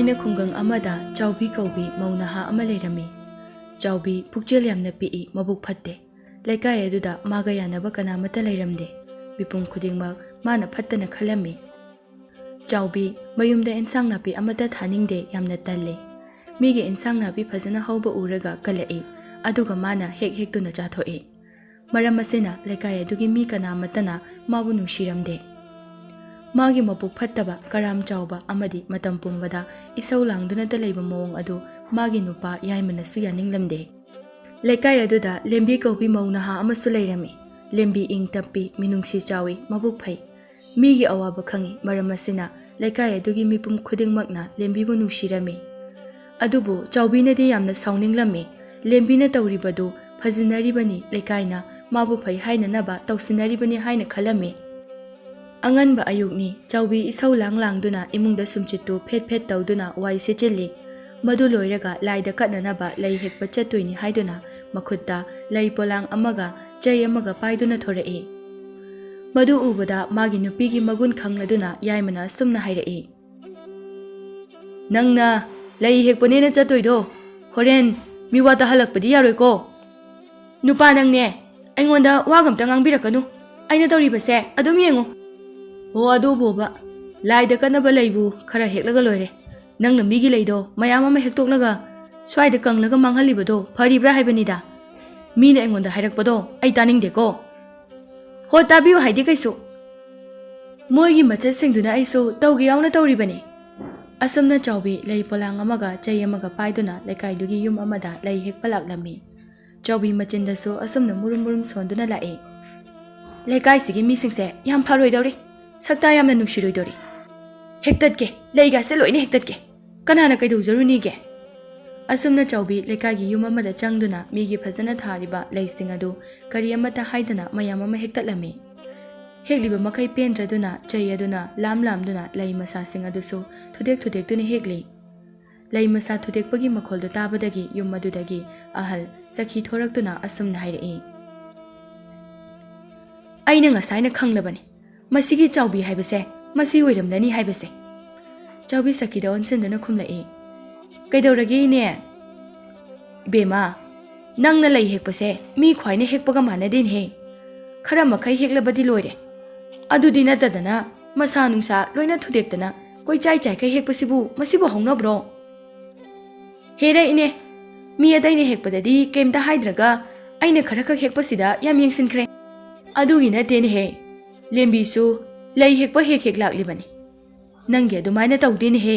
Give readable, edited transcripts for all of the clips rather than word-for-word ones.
ꯊꯥꯏꯅ ꯈꯨꯡꯒꯪ ꯑꯃꯗ ꯆꯥꯎꯕꯤ ꯀꯧꯕꯤ ꯃꯧ ꯅꯍꯥ ꯑꯃ ꯂꯩꯔꯝꯃꯤ꯫ ꯆꯥꯎꯕꯤ ꯄꯨꯛꯆꯦꯜ ꯌꯥꯝꯅ ꯄꯤꯛꯏ, ꯃꯕꯨꯛ ꯐꯠꯇꯦ꯫ ꯂꯩꯀꯥꯏ ꯑꯗꯨꯗ ꯃꯥꯒ ꯌꯥꯅꯕ ꯀꯅꯥꯃꯠꯇ ꯂꯩꯔꯝꯗꯦ꯫ ꯃꯤꯄꯨꯝ ꯈꯨꯗꯤꯡꯃꯛ ꯃꯥꯅ ꯐꯠꯇꯅ ꯈꯜꯂꯝꯃꯤ꯫ ꯆꯥꯎꯕꯤ ꯃꯌꯨꯝꯗ ꯏꯟꯁꯥꯡ ꯅꯥꯄꯤ ꯑꯃꯠꯇ ꯊꯥꯅꯤꯡꯗꯦ, ꯌꯥꯝꯅ ꯇꯜꯂꯤ꯫ ꯃꯤꯒꯤ ꯏꯟꯁꯥꯡ ꯅꯥꯄꯤ ꯐꯖꯅ ꯍꯧꯕ ꯎꯔꯒ ꯀꯜꯂꯛꯏ, ꯑꯗꯨꯒ ꯃꯥꯅ ꯍꯦꯛ ꯍꯦꯛꯇꯨꯅ ꯆꯥꯊꯣꯛꯏ꯫ ꯃꯔꯝ ꯑꯁꯤꯅ ꯂꯩꯀꯥꯏ ꯑꯗꯨꯒꯤ ꯃꯤ ꯀꯅꯥꯃꯠꯇꯅ ꯃꯥꯕꯨ ꯅꯨꯡꯁꯤꯔꯝꯗꯦ꯫ ꯃꯥꯒꯤ ꯃꯕꯨꯛ ꯐꯠꯇꯕ, ꯀꯔꯥꯝ ꯆꯥꯎꯕ ꯑꯃꯗꯤ ꯃꯇꯝ ꯄꯨꯝꯕꯗ ꯏꯁꯧ ꯂꯥꯡꯗꯨꯅꯇ ꯂꯩꯕ ꯃꯑꯣꯡ ꯑꯗꯨ ꯃꯥꯒꯤ ꯅꯨꯄꯥ ꯌꯥꯏꯃꯅꯁꯨ ꯌꯥꯅꯤꯡꯂꯝꯗꯦ꯫ ꯂꯩꯀꯥꯏ ꯑꯗꯨꯗ ꯂꯦꯝꯕꯤ ꯀꯧꯕꯤ ꯃꯧ ꯅꯍꯥ ꯑꯃꯁꯨ ꯂꯩꯔꯝꯃꯤ꯫ ꯂꯦꯝꯕꯤ ꯏꯪ ꯇꯞꯄꯤ, ꯃꯤꯅꯨꯡꯁꯤ ꯆꯥꯎꯏ, ꯃꯕꯨꯛ ꯐꯩ꯫ ꯃꯤꯒꯤ ꯑꯋꯥꯕ ꯈꯪꯏ꯫ ꯃꯔꯝ ꯑꯁꯤꯅ ꯂꯩꯀꯥꯏ ꯑꯗꯨꯒꯤ ꯃꯤꯄꯨꯝ ꯈꯨꯗꯤꯡꯃꯛꯅ ꯂꯦꯝꯕꯤꯕꯨ ꯅꯨꯡꯁꯤꯔꯝꯃꯤ꯫ ꯑꯗꯨꯕꯨ ꯆꯥꯎꯕꯤꯅꯗꯤ ꯌꯥꯝꯅ ꯁꯥꯎꯅꯤꯡꯂꯝꯃꯤ꯫ ꯂꯦꯝꯕꯤꯅ ꯇꯧꯔꯤꯕꯗꯨ ꯐꯖꯅꯔꯤꯕꯅꯤ, ꯂꯩꯀꯥꯏꯅ ꯃꯥꯕꯨ ꯐꯩ ꯍꯥꯏꯅꯅꯕ ꯇꯧꯁꯤꯟꯅꯔꯤꯕꯅꯤ ꯍꯥꯏꯅ ꯈꯜꯂꯝꯃꯤ꯫ ꯑꯉꯟꯕ ꯑꯌꯨꯛꯅꯤ꯫ ꯆꯥꯎꯕꯤ ꯏꯁꯧ ꯂꯥꯡꯗꯨꯅ ꯏꯃꯨꯡꯗ ꯁꯨꯝꯆꯤꯠꯇꯨ ꯐꯦꯠ ꯐꯦꯠ ꯇꯧꯗꯨꯅ ꯋꯥꯏ ꯁꯤꯠꯆꯤꯜꯂꯤ꯫ ꯃꯗꯨ ꯂꯣꯏꯔꯒ ꯂꯥꯏꯗ ꯀꯠꯅꯅꯕ ꯂꯩ ꯍꯦꯛꯄ ꯆꯠꯇꯣꯏꯅꯤ ꯍꯥꯏꯗꯨꯅ ꯃꯈꯨꯠꯇ ꯂꯩ ꯄꯣꯂꯥꯡ ꯑꯃꯒ ꯆꯩ ꯑꯃꯒ ꯄꯥꯏꯗꯨꯅ ꯊꯣꯔꯛꯏ꯫ ꯃꯗꯨ ꯎꯕꯗ ꯃꯥꯒꯤ ꯅꯨꯄꯤꯒꯤ ꯃꯒꯨꯟ ꯈꯪꯂꯗꯨꯅ ꯌꯥꯏꯃꯅ ꯑꯁꯨꯝꯅ ꯍꯥꯏꯔꯛꯏ, "ꯅꯪꯅ ꯂꯩ ꯍꯦꯛꯄꯅꯦꯅ ꯆꯠꯇꯣꯏꯗꯣ, ꯍꯣꯔꯦꯟ ꯃꯤꯋꯥ ꯇꯥꯍꯜꯂꯛꯄꯗꯤ ꯌꯥꯔꯣꯏꯀꯣ? ꯅꯨꯄꯥ ꯅꯪꯅꯦ, ꯑꯩꯉꯣꯟꯗ ꯋꯥꯒ ꯑꯝꯇ ꯉꯥꯡꯕꯤꯔꯛꯀꯅꯨ꯫ ꯑꯩꯅ ꯇꯧꯔꯤꯕꯁꯦ ꯑꯗꯨꯝ ꯌꯦꯡꯉꯨ꯫ ꯍꯣ ꯑꯗꯨꯕꯣꯕ, ꯂꯥꯏꯗ ꯀꯠꯅꯕ ꯂꯩꯕꯨ ꯈꯔ ꯍꯦꯛꯂꯒ ꯂꯣꯏꯔꯦ꯫ ꯅꯪꯅ ꯃꯤꯒꯤ ꯂꯩꯗꯣ ꯃꯌꯥꯝ ꯑꯃ ꯍꯦꯛꯇꯣꯛꯂꯒ ꯁ꯭ꯋꯥꯏꯗ ꯀꯪꯂꯒ ꯃꯥꯡꯍꯜꯂꯤꯕꯗꯣ ꯐꯔꯤꯕ꯭ꯔꯥ ꯍꯥꯏꯕꯅꯤꯗ꯫ ꯃꯤꯅ ꯑꯩꯉꯣꯟꯗ ꯍꯥꯏꯔꯛꯄꯗꯣ ꯑꯩ ꯇꯥꯅꯤꯡꯗꯦꯀꯣ." "ꯍꯣ ꯇꯥꯕꯤꯌꯨ ꯍꯥꯏꯗꯤ ꯀꯩꯁꯨ? ꯃꯣꯏꯒꯤ ꯃꯆꯠꯁꯤꯡꯗꯨꯅ ꯑꯩꯁꯨ ꯇꯧꯒꯦ ꯌꯥꯎꯅ ꯇꯧꯔꯤꯕꯅꯤ." ꯑꯁꯨꯝꯅ ꯆꯥꯎꯕꯤ ꯂꯩ ꯄꯣꯂꯥꯡ ꯑꯃꯒ ꯆꯩ ꯑꯃꯒ ꯄꯥꯏꯗꯨꯅ ꯂꯩꯀꯥꯏꯗꯨꯒꯤ ꯌꯨꯝ ꯑꯃꯗ ꯂꯩ ꯍꯦꯛꯄ ꯂꯥꯛꯂꯝꯃꯤ꯫ ꯆꯥꯎꯕꯤ ꯃꯆꯤꯟꯗꯁꯨ ꯑꯁꯨꯝꯅ มุꯔꯨꯝ มุꯔꯨꯝ ꯁꯣꯟꯗꯨꯅ ꯂꯥꯛꯏ, "ꯂꯩꯀꯥꯏꯁꯤꯒꯤ ꯃꯤꯁꯤꯡꯁꯦ ꯌꯥꯝ ꯐꯔꯣꯏꯗꯧꯔꯤ, ꯁꯛꯇꯥ ꯌꯥꯝꯅ ꯅꯨꯡꯁꯤꯔꯣꯏꯗꯧꯔꯤ꯫ ꯍꯦꯛꯇꯠꯀꯦ, ꯂꯩꯒꯥꯁꯦ ꯂꯣꯏꯅ ꯍꯦꯛꯇꯠꯀꯦ, ꯀꯅꯥꯅ ꯀꯩꯗꯧꯖꯔꯨꯅꯤꯒꯦ?" ꯑꯁꯨꯝꯅ ꯆꯥꯎꯕꯤ ꯂꯩꯀꯥꯏꯒꯤ ꯌꯨꯝ ꯑꯃꯗ ꯆꯪꯗꯨꯅ ꯃꯤꯒꯤ ꯐꯖꯅ ꯊꯥꯔꯤꯕ ꯂꯩꯁꯤꯡ ꯑꯗꯨ ꯀꯔꯤ ꯑꯃꯠꯇ ꯍꯥꯏꯗꯅ ꯃꯌꯥꯝ ꯑꯃ ꯍꯦꯛꯇꯠꯂꯝꯃꯤ꯫ ꯍꯦꯛꯂꯤꯕ ꯃꯈꯩ ꯄꯦꯟꯗ꯭ꯔꯗꯨꯅ ꯆꯩ ꯑꯗꯨꯅ ꯂꯥꯝꯗꯨꯅ ꯂꯩ ꯃꯁꯥꯁꯤꯡ ꯑꯗꯨꯁꯨ ꯊꯨꯗꯦꯛꯇꯨꯅ ꯍꯦꯛꯂꯤ꯫ ꯂꯩ ꯃꯁꯥ ꯊꯨꯗꯦꯛꯄꯒꯤ ꯃꯈꯣꯜꯗꯨ ꯇꯥꯕꯗꯒꯤ ꯌꯨꯝ ꯑꯗꯨꯗꯒꯤ ꯑꯍꯜ ꯁꯈꯤ ꯊꯣꯔꯛꯇꯨꯅ ꯑꯁꯨꯝꯅ ꯍꯥꯏꯔꯛꯏ, "ꯑꯩꯅ ꯉꯁꯥꯏꯅ ꯈꯪꯂꯕꯅꯤ, ꯃꯁꯤꯒꯤ ꯆꯥꯎꯕꯤ ꯍꯥꯏꯕꯁꯦ ꯃꯁꯤ ꯑꯣꯏꯔꯝꯂꯅꯤ ꯍꯥꯏꯕꯁꯦ." ꯆꯥꯎꯕꯤ ꯁꯈꯤꯗ ꯑꯣꯟꯁꯤꯟꯗꯨꯅ ꯈꯨꯝꯂꯛꯏ, "ꯀꯩꯗꯧꯔꯒꯦ ꯏꯅꯦ? ꯏꯕꯦꯝꯃ, ꯅꯪꯅ ꯂꯩ ꯍꯦꯛꯄꯁꯦ ꯃꯤ ꯈ꯭ꯋꯥꯏꯅ ꯍꯦꯛꯄꯒ ꯃꯥꯟꯅꯗꯦꯅꯦꯍꯦ꯫ ꯈꯔ ꯃꯈꯩ ꯍꯦꯛꯂꯕꯗꯤ ꯂꯣꯏꯔꯦ꯫ ꯑꯗꯨꯗꯤ ꯅꯠꯇꯗꯅ ꯃꯁꯥ ꯅꯨꯡꯁꯥ ꯂꯣꯏꯅ ꯊꯨꯗꯦꯛꯇꯅ ꯀꯣꯏꯆꯥꯏ ꯆꯥꯏꯈꯩ ꯍꯦꯛꯄꯁꯤꯕꯨ ꯃꯁꯤꯕꯨ ꯍꯧꯅꯕ꯭ꯔꯣ? ꯍꯦꯔꯦ ꯏꯅꯦ, ꯃꯤ ꯑꯇꯩꯅ ꯍꯦꯛꯄꯗꯗꯤ ꯀꯩꯝꯇ ꯍꯥꯏꯗ꯭ꯔꯒ ꯑꯩꯅ ꯈꯔꯈꯛ ꯍꯦꯛꯄꯁꯤꯗ ꯌꯥꯝ ꯌꯦꯡꯁꯤꯟꯈ꯭ꯔꯦ꯫ ꯑꯗꯨꯒꯤ ꯅꯠꯇꯦꯅꯦꯍꯦ, ꯂꯦꯝꯕꯤꯁꯨ ꯂꯩ ꯍꯦꯛꯄ ꯍꯦꯛ ꯂꯥꯛꯂꯤꯕꯅꯤ꯫ ꯅꯪꯒꯤ ꯑꯗꯨꯃꯥꯏꯅ ꯇꯧꯗꯦꯅꯦꯍꯦ꯫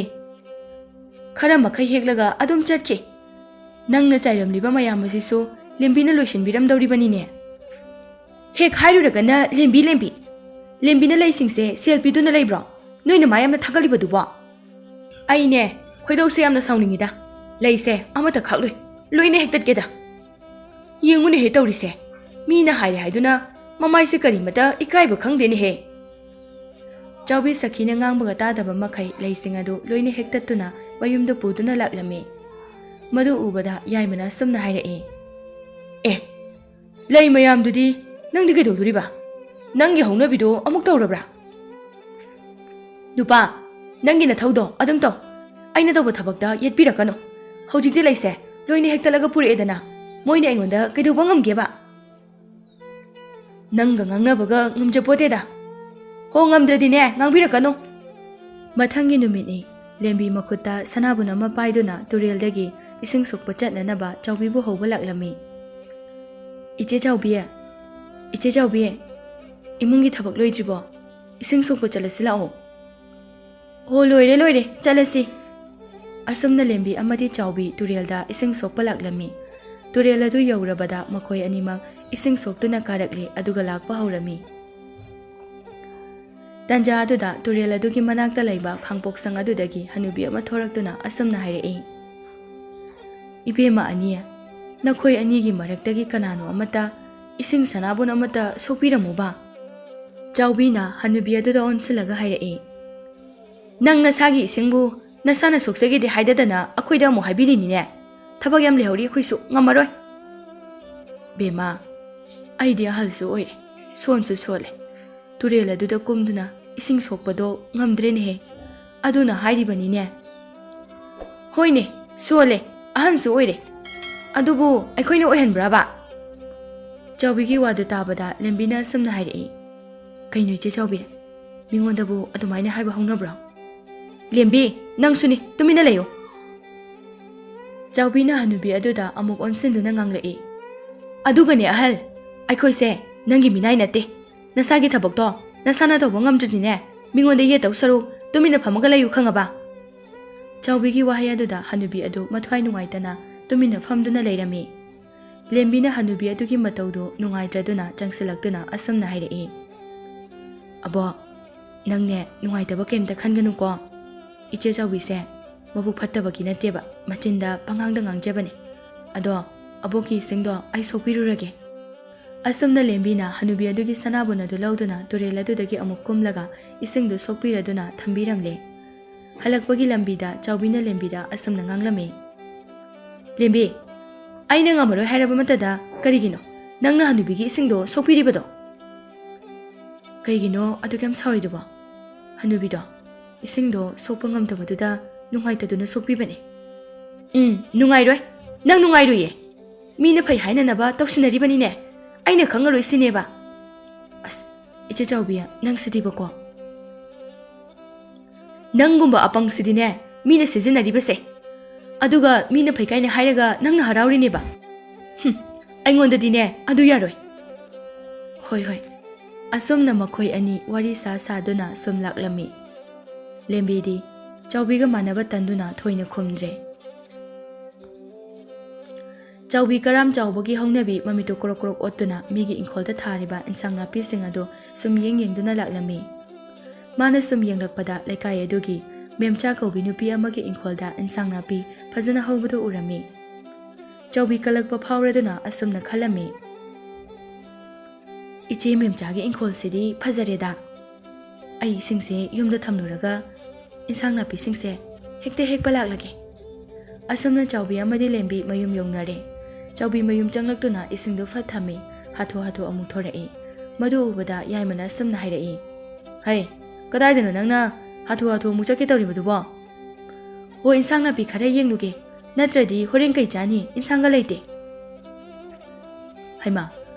ꯈꯔ ꯃꯈꯩ ꯍꯦꯛꯂꯒ ꯑꯗꯨꯝ ꯆꯠꯈꯤ꯫ ꯅꯪꯅ ꯆꯥꯏꯔꯝꯂꯤꯕ ꯃꯌꯥꯝ ꯑꯁꯤꯁꯨ ꯂꯦꯝꯕꯤꯅ ꯂꯣꯏꯁꯤꯟꯕꯤꯔꯝꯗꯧꯔꯤꯕꯅꯤꯅꯦ꯫ ꯍꯦꯛ ꯍꯥꯏꯔꯨꯔꯒꯅ ꯂꯦꯝꯕꯤ ꯂꯦꯝꯕꯤ, ꯂꯦꯝꯕꯤꯅ ꯂꯩꯁꯤꯡꯁꯦ ꯁꯦꯜ ꯄꯤꯗꯨꯅ ꯂꯩꯕ꯭ꯔꯣ ꯅꯣꯏꯅ ꯃꯥ ꯌꯥꯝꯅ ꯊꯥꯒꯠꯂꯤꯕꯗꯨꯕꯣ? ꯑꯩꯅꯦ ꯈꯣꯏꯗꯧꯁꯦ ꯌꯥꯝꯅ ꯁꯥꯎꯅꯤꯡꯉꯤꯗ꯫ ꯂꯩꯁꯦ ꯑꯃꯠꯇ ꯈꯥꯛꯂꯣꯏ, ꯂꯣꯏꯅ ꯍꯦꯛꯇꯠꯀꯦꯗ꯫ ꯌꯦꯡꯉꯨꯅꯦꯍꯦ ꯇꯧꯔꯤꯁꯦ, ꯃꯤꯅ ꯍꯥꯏꯔꯦ ꯍꯥꯏꯗꯨꯅ ꯃꯃꯥꯏꯁꯦ ꯀꯔꯤꯃꯇ ꯏꯀꯥꯏꯕ ꯈꯪꯗꯦꯅꯦꯍꯦ." ꯆꯥꯎꯕꯤ ꯁꯈꯤꯅ ꯉꯥꯡꯕꯒ ꯇꯥꯗꯕ ꯃꯈꯩ ꯂꯩꯁꯤꯡ ꯑꯗꯨ ꯂꯣꯏꯅ ꯍꯦꯛꯇꯠꯇꯨꯅ ꯃꯌꯨꯝꯗ ꯄꯨꯗꯨꯅ ꯂꯥꯛꯂꯝꯃꯤ꯫ ꯃꯗꯨ ꯎꯕꯗ ꯌꯥꯏꯃꯅ ꯑꯁꯨꯝꯅ ꯍꯥꯏꯔꯛꯏ, "ꯑꯦ, ꯂꯩ ꯃꯌꯥꯝꯗꯨꯗꯤ ꯅꯪꯗꯤ ꯀꯩꯗꯧꯗꯣꯔꯤꯕ? ꯅꯪꯒꯤ ꯍꯧꯅꯕꯤꯗꯣ ꯑꯃꯨꯛ ꯇꯧꯔꯕ꯭ꯔꯥ? ꯅꯨꯄꯥ, ꯅꯪꯒꯤ ꯅꯊꯧꯗꯣ ꯑꯗꯨꯝ ꯇꯧ꯫ ꯑꯩꯅ ꯇꯧꯕ ꯊꯕꯛꯇ ꯌꯦꯠꯄꯤꯔꯛꯀꯅꯨ꯫ ꯍꯧꯖꯤꯛꯇꯤ ꯂꯩꯁꯦ ꯂꯣꯏꯅ ꯍꯦꯛꯇꯠꯂꯒ ꯄꯨꯔꯛꯑꯦꯗꯅ, ꯃꯣꯏꯅ ꯑꯩꯉꯣꯟꯗ ꯀꯩꯗꯧꯕ ꯉꯝꯒꯦꯕ? ꯅꯪꯒ ꯉꯥꯡꯅꯕꯒ ꯉꯝꯖꯄꯣꯠꯇꯦꯗ꯫ ꯍꯣ ꯉꯝꯗ꯭ꯔꯗꯤꯅꯦ ꯉꯥꯡꯕꯤꯔꯛꯀꯅꯨ." ꯃꯊꯪꯒꯤ ꯅꯨꯃꯤꯠꯅꯤ꯫ ꯂꯦꯝꯕꯤ ꯃꯈꯨꯠꯇ ꯁꯅꯥꯕꯨꯟ ꯑꯃ ꯄꯥꯏꯗꯨꯅ ꯇꯨꯔꯦꯜꯗꯒꯤ ꯏꯁꯤꯡ ꯁꯣꯛꯄ ꯆꯠꯅꯅꯕ ꯆꯥꯎꯕꯤꯕꯨ ꯍꯧꯕ ꯂꯥꯛꯂꯝꯃꯤ꯫ "ꯏꯆꯦ ꯆꯥꯎꯕꯤ, ꯏꯆꯦ ꯆꯥꯎꯕꯤ, ꯏꯃꯨꯡꯒꯤ ꯊꯕꯛ ꯂꯣꯏꯗ꯭ꯔꯤꯕꯣ? ꯏꯁꯤꯡ ꯁꯣꯛꯄ ꯆꯠꯂꯁꯤ ꯂꯥꯛꯑꯣ." "ꯍꯣ ꯂꯣꯏꯔꯦ, ꯆꯠꯂꯁꯤ." ꯑꯁꯨꯝꯅ ꯂꯦꯝꯕꯤ ꯑꯃꯗꯤ ꯆꯥꯎꯕꯤ ꯇꯨꯔꯦꯜꯗ ꯏꯁꯤꯡ ꯁꯣꯛꯄ ꯂꯥꯛꯂꯝꯃꯤ꯫ ꯇꯨꯔꯦꯜ ꯑꯗꯨ ꯌꯧꯔꯕꯗ ꯃꯈꯣꯏ ꯑꯅꯤꯃꯛ ꯏꯁꯤꯡ ꯁꯣꯛꯇꯨꯅ ꯀꯥꯔꯛꯂꯤ, ꯑꯗꯨꯒ ꯂꯥꯛꯄ ꯍꯧꯔꯝꯃꯤ꯫ ꯇꯟꯖꯥ ꯑꯗꯨꯗ ꯇꯨꯔꯦꯜ ꯑꯗꯨꯒꯤ ꯃꯅꯥꯛꯇ ꯂꯩꯕ ꯈꯥꯡꯄꯣꯛꯁꯪ ꯑꯗꯨꯗꯒꯤ ꯍꯅꯨꯕꯤ ꯑꯃ ꯊꯣꯔꯛꯇꯨꯅ ꯑꯁꯨꯝꯅ ꯍꯥꯏꯔꯛꯏ, "ꯏꯕꯦꯝꯃ ꯑꯅꯤ, ꯅꯈꯣꯏ ꯑꯅꯤꯒꯤ ꯃꯔꯛꯇꯒꯤ ꯀꯅꯥꯅꯣ ꯑꯃꯠꯇ ꯏꯁꯤꯡ ꯁꯅꯥꯕꯨꯟ ꯑꯃꯠꯇ ꯁꯣꯛꯄꯤꯔꯝꯃꯨꯕ." ꯆꯥꯎꯕꯤꯅ ꯍꯅꯨꯕꯤ ꯑꯗꯨꯗ ꯑꯣꯟꯁꯤꯜꯂꯒ ꯍꯥꯏꯔꯛꯏ, "ꯅꯪ ꯅꯁꯥꯒꯤ ꯏꯁꯤꯡꯕꯨ ꯅꯁꯥꯅ ꯁꯣꯛꯆꯒꯦꯗꯤ ꯍꯥꯏꯗꯗꯅ ꯑꯩꯈꯣꯏꯗ ꯑꯃꯨꯛ ꯍꯥꯏꯕꯤꯔꯤꯅꯤꯅꯦ꯫ ꯊꯕꯛ ꯌꯥꯝ ꯂꯩꯍꯧꯔꯤ, ꯑꯩꯈꯣꯏꯁꯨ ꯉꯝꯃꯔꯣꯏ." "ꯕꯦꯝꯃ, ꯑꯩꯗꯤ ꯑꯍꯜꯁꯨ ꯑꯣꯏꯔꯦ, ꯁꯣꯟꯁꯨ ꯁꯣꯜꯂꯦ꯫ ꯇꯨꯔꯦꯜ ꯑꯗꯨꯗ ꯀꯨꯝꯗꯨꯅ ꯏꯁꯤꯡ ꯁꯣꯛꯄꯗꯣ ꯉꯝꯗ꯭ꯔꯦꯅꯦꯍꯦ, ꯑꯗꯨꯅ ꯍꯥꯏꯔꯤꯕꯅꯤꯅꯦ." ꯍꯣꯏꯅꯦ ꯁꯣꯜꯂꯦ ꯑꯍꯟꯁꯨ ꯑꯣꯏꯔꯦ ꯑꯗꯨꯕꯨ ꯑꯩꯈꯣꯏꯅ ꯑꯣꯏꯍꯟꯕ꯭ꯔꯥꯕ ꯆꯥꯎꯕꯤꯒꯤ ꯋꯥꯗꯨ ꯇꯥꯕꯗ ꯂꯦꯝꯕꯤꯅ ꯑꯁꯨꯝꯅ ꯍꯥꯏꯔꯛꯏ ꯀꯩꯅꯣ ꯏꯆꯦ ꯆꯥꯎꯕꯤ ꯃꯤꯉꯣꯟꯗꯕꯨ ꯑꯗꯨꯃꯥꯏꯅ ꯍꯥꯏꯕ ꯍꯧꯅꯕ꯭ꯔꯣ ꯂꯦꯝꯕꯤ ꯅꯪꯁꯨꯅꯤ ꯇꯨꯃꯤꯟꯅ ꯂꯩꯌꯨ ꯆꯥꯎꯕꯤꯅ ꯍꯅꯨꯕꯤ ꯑꯗꯨꯗ ꯑꯃꯨꯛ ꯑꯣꯟꯁꯤꯟꯗꯨꯅ ꯉꯥꯡꯂꯛꯏ ꯑꯗꯨꯒꯅꯦ ꯑꯍꯜ ꯑꯩꯈꯣꯏꯁꯦ ꯅꯪꯒꯤ ꯃꯤꯅꯥꯏ ꯅꯠꯇꯦ ꯅꯁꯥꯒꯤ ꯊꯕꯛꯇꯣ ꯅꯁꯥꯅ ꯇꯧꯕ ꯉꯝꯗ꯭ꯔꯗꯤꯅꯦ ꯃꯤꯉꯣꯟꯗ ꯌꯦꯠꯇꯧ ꯁꯔꯨꯛ ꯇꯨꯃꯤꯟꯅ ꯐꯝꯃꯒ ꯂꯩꯌꯨ ꯈꯪꯉꯕ ꯆꯥꯎꯕꯤꯒꯤ ꯋꯥꯍꯩ ꯑꯗꯨꯗ ꯍꯅꯨꯕꯤ ꯑꯗꯨ ꯃꯊ꯭ꯋꯥꯏ ꯅꯨꯡꯉꯥꯏꯇꯅ ꯇꯨꯃꯤꯟꯅ ꯐꯝꯗꯨꯅ ꯂꯩꯔꯝꯃꯤ ꯂꯦꯝꯕꯤꯅ ꯍꯅꯨꯕꯤ ꯑꯗꯨꯒꯤ ꯃꯇꯧꯗꯨ ꯅꯨꯡꯉꯥꯏꯇ꯭ꯔꯗꯨꯅ ꯆꯪꯁꯤꯜꯂꯛꯇꯨꯅ ꯑꯁꯨꯝꯅ ꯍꯥꯏꯔꯛꯏ ꯑꯕꯣ ꯅꯪꯅꯦ ꯅꯨꯡꯉꯥꯏꯇꯕ ꯀꯩꯝꯇ ꯈꯟꯒꯅꯨꯀꯣ ꯏꯆꯦ ꯆꯥꯎꯕꯤꯁꯦ ꯃꯕꯨꯛ ꯐꯠꯇꯕꯒꯤ ꯅꯠꯇꯦꯕ ꯃꯆꯤꯟꯗ ꯄꯉꯥꯡꯗ ꯉꯥꯡꯖꯕꯅꯦ ꯑꯗꯣ ꯑꯕꯣꯛꯀꯤ ꯏꯁꯤꯡꯗꯣ ꯑꯩ ꯁꯣꯛꯄꯤꯔꯨꯔꯒꯦ ꯑꯁꯨꯝꯅ ꯂꯦꯝꯕꯤꯅ ꯍꯅꯨꯕꯤ ꯑꯗꯨꯒꯤ ꯁꯅꯥꯕꯨꯟ ꯑꯗꯨ ꯂꯧꯗꯨꯅ ꯇꯨꯔꯦꯜ ꯑꯗꯨꯗꯒꯤ ꯑꯃꯨꯛ ꯀꯨꯝꯂꯒ ꯏꯁꯤꯡꯗꯨ ꯁꯣꯛꯄꯤꯔꯗꯨꯅ ꯊꯝꯕꯤꯔꯝꯂꯦ ꯍꯜꯂꯛꯄꯒꯤ ꯂꯝꯕꯤꯗ ꯆꯥꯎꯕꯤꯅ ꯂꯦꯝꯕꯤꯗ ꯑꯁꯨꯝꯅ ꯉꯥꯡꯂꯝꯃꯤ ꯂꯦꯝꯕꯤ ꯑꯩꯅ ꯉꯝꯃꯔꯣꯏ ꯍꯥꯏꯔꯕ ꯃꯇꯝꯗ ꯀꯔꯤꯒꯤꯅꯣ ꯅꯪꯅ ꯍꯅꯨꯕꯤꯒꯤ ꯏꯁꯤꯡꯗꯣ ꯁꯣꯛꯄꯤꯔꯤꯕꯗꯣ ꯀꯩꯒꯤꯅꯣ ꯑꯗꯨꯛ ꯌꯥꯝ ꯁꯥꯎꯔꯤꯗꯨꯕꯣ ꯍꯅꯨꯕꯤꯗꯣ ꯏꯁꯤꯡꯗꯣ ꯁꯣꯛꯄ ꯉꯝꯗꯕꯗꯨꯗ ꯅꯨꯡꯉꯥꯏꯇꯗꯨꯅ ꯁꯣꯛꯄꯤꯕꯅꯦ ꯅꯨꯡꯉꯥꯏꯔꯣꯏ ꯅꯪ ꯅꯨꯡꯉꯥꯏꯔꯣꯏꯌꯦ ꯃꯤꯅ ꯐꯩ ꯍꯥꯏꯅꯅꯕ ꯇꯧꯁꯤꯟꯅꯔꯤꯕꯅꯤꯅꯦ ꯑꯩꯅ ꯈꯪꯉꯔꯣꯏ ꯁꯤꯅꯦꯕ ꯑꯁ ꯏꯆꯦ ꯆꯥꯎꯕꯤ ꯅꯪꯁꯤꯗꯤꯕꯀꯣ ꯅꯪꯒꯨꯝꯕ ꯑꯄꯪꯁꯤꯗꯤꯅꯦ ꯃꯤꯅ ꯁꯤꯖꯤꯟꯅꯔꯤꯕꯁꯦ ꯑꯗꯨꯒ ꯃꯤꯅ ꯐꯩ ꯀꯥꯏꯅ ꯍꯥꯏꯔꯒ ꯅꯪꯅ ꯍꯔꯥꯎꯔꯤꯅꯦꯕ ꯑꯩꯉꯣꯟꯗꯗꯤꯅꯦ ꯑꯗꯨ ꯌꯥꯔꯣꯏ ꯍꯣꯏ ꯍꯣꯏ ꯑꯁꯨꯝꯅ ꯃꯈꯣꯏ ꯑꯅꯤ ꯋꯥꯔꯤ ꯁꯥꯗꯨꯅ ꯁꯨꯝ ꯂꯥꯛꯂꯝꯃꯤ ꯂꯦꯝꯕꯤꯗꯤ ꯆꯥꯎꯕꯤꯒ ꯃꯥꯟꯅꯕ ꯇꯟꯗꯨꯅ ꯊꯣꯏꯅ ꯈꯨꯝꯗ꯭ꯔꯦ ꯆꯥꯎꯕꯤ ꯀꯔꯥꯝ ꯆꯥꯎꯕꯒꯤ ꯍꯧꯅꯕꯤ ꯃꯃꯤꯠꯇꯨ ꯀ꯭ꯔꯣꯛ ꯀ꯭ꯔꯣꯛ ꯑꯣꯠꯇꯨꯅ ꯃꯤꯒꯤ ꯏꯪꯈꯣꯜꯗ ꯊꯥꯔꯤꯕ ꯏꯟꯁꯥꯡ ꯅꯥꯄꯤꯁꯤꯡ ꯑꯗꯨ ꯁꯨꯝ ꯌꯦꯡꯗꯨꯅ ꯂꯥꯛꯂꯝꯃꯤ ꯃꯥꯅ ꯁꯨꯝ ꯌꯦꯡꯂꯛꯄꯗ ꯂꯩꯀꯥꯏ ꯑꯗꯨꯒꯤ ꯃꯦꯝꯆꯥ ꯀꯧꯕꯤ ꯅꯨꯄꯤ ꯑꯃꯒꯤ ꯏꯪꯈꯣꯜꯗ ꯏꯟꯁꯥꯡ ꯅꯥꯄꯤ ꯐꯖꯅ ꯍꯧꯕꯗꯨ ꯎꯔꯝꯃꯤ ꯆꯥꯎꯕꯤ ꯀꯜꯂꯛꯄ ꯐꯥꯎꯔꯗꯨꯅ ꯑꯁꯨꯝꯅ ꯈꯜꯂꯝꯃꯤ ꯏꯆꯦ ꯃꯦꯝꯆꯥꯒꯤ ꯏꯪꯈꯣꯜꯁꯤꯗꯤ ꯐꯖꯔꯦꯗ ꯑꯩ ꯏꯁꯤꯡꯁꯦ ꯌꯨꯝꯗ ꯊꯝꯂꯨꯔꯒ ꯏꯟꯁꯥꯡ ꯅꯥꯄꯤꯁꯤꯡꯁꯦ ꯍꯦꯛꯇ ꯍꯦꯛꯄ ꯂꯥꯛꯂꯒꯦ ꯑꯁꯨꯝꯅ ꯆꯥꯎꯕꯤ ꯑꯃꯗꯤ ꯂꯦꯝꯕꯤ ꯃꯌꯨꯝ ꯌꯧꯅꯔꯦ ꯆꯥꯎꯕꯤ ꯃꯌꯨꯝ ꯆꯪꯂꯛꯇꯨꯅ ꯏꯁꯤꯡꯗꯨ ꯐꯠ ꯊꯝꯃꯤ ꯍꯥꯊꯨ ꯍꯥꯊꯨ ꯑꯃꯨꯛ ꯊꯣꯔꯛꯏ ꯃꯗꯨ ꯎꯕꯗ ꯌꯥꯏꯃꯅ ꯑꯁꯨꯝꯅ ꯍꯥꯏꯔꯛꯏ ꯍꯩ ꯀꯗꯥꯏꯗꯅꯣ ꯅꯪꯅ ꯍꯥꯊꯨ ꯍꯥꯊꯨ ꯑꯃꯨꯛ ꯆꯠꯀꯦ ꯇꯧꯔꯤꯕꯗꯨꯕꯣ ꯍꯣꯏ ꯏꯟꯁꯥꯡ ꯅꯥꯄꯤ ꯈꯔ ꯌꯦꯡꯂꯨꯒꯦ ꯅꯠꯇ꯭ꯔꯗꯤ ꯍꯣꯔꯦꯟ ꯀꯩ ꯆꯥꯅꯤ ꯏꯟꯁꯥꯡꯒ ꯂꯩꯇꯦ ꯍꯩꯃꯥ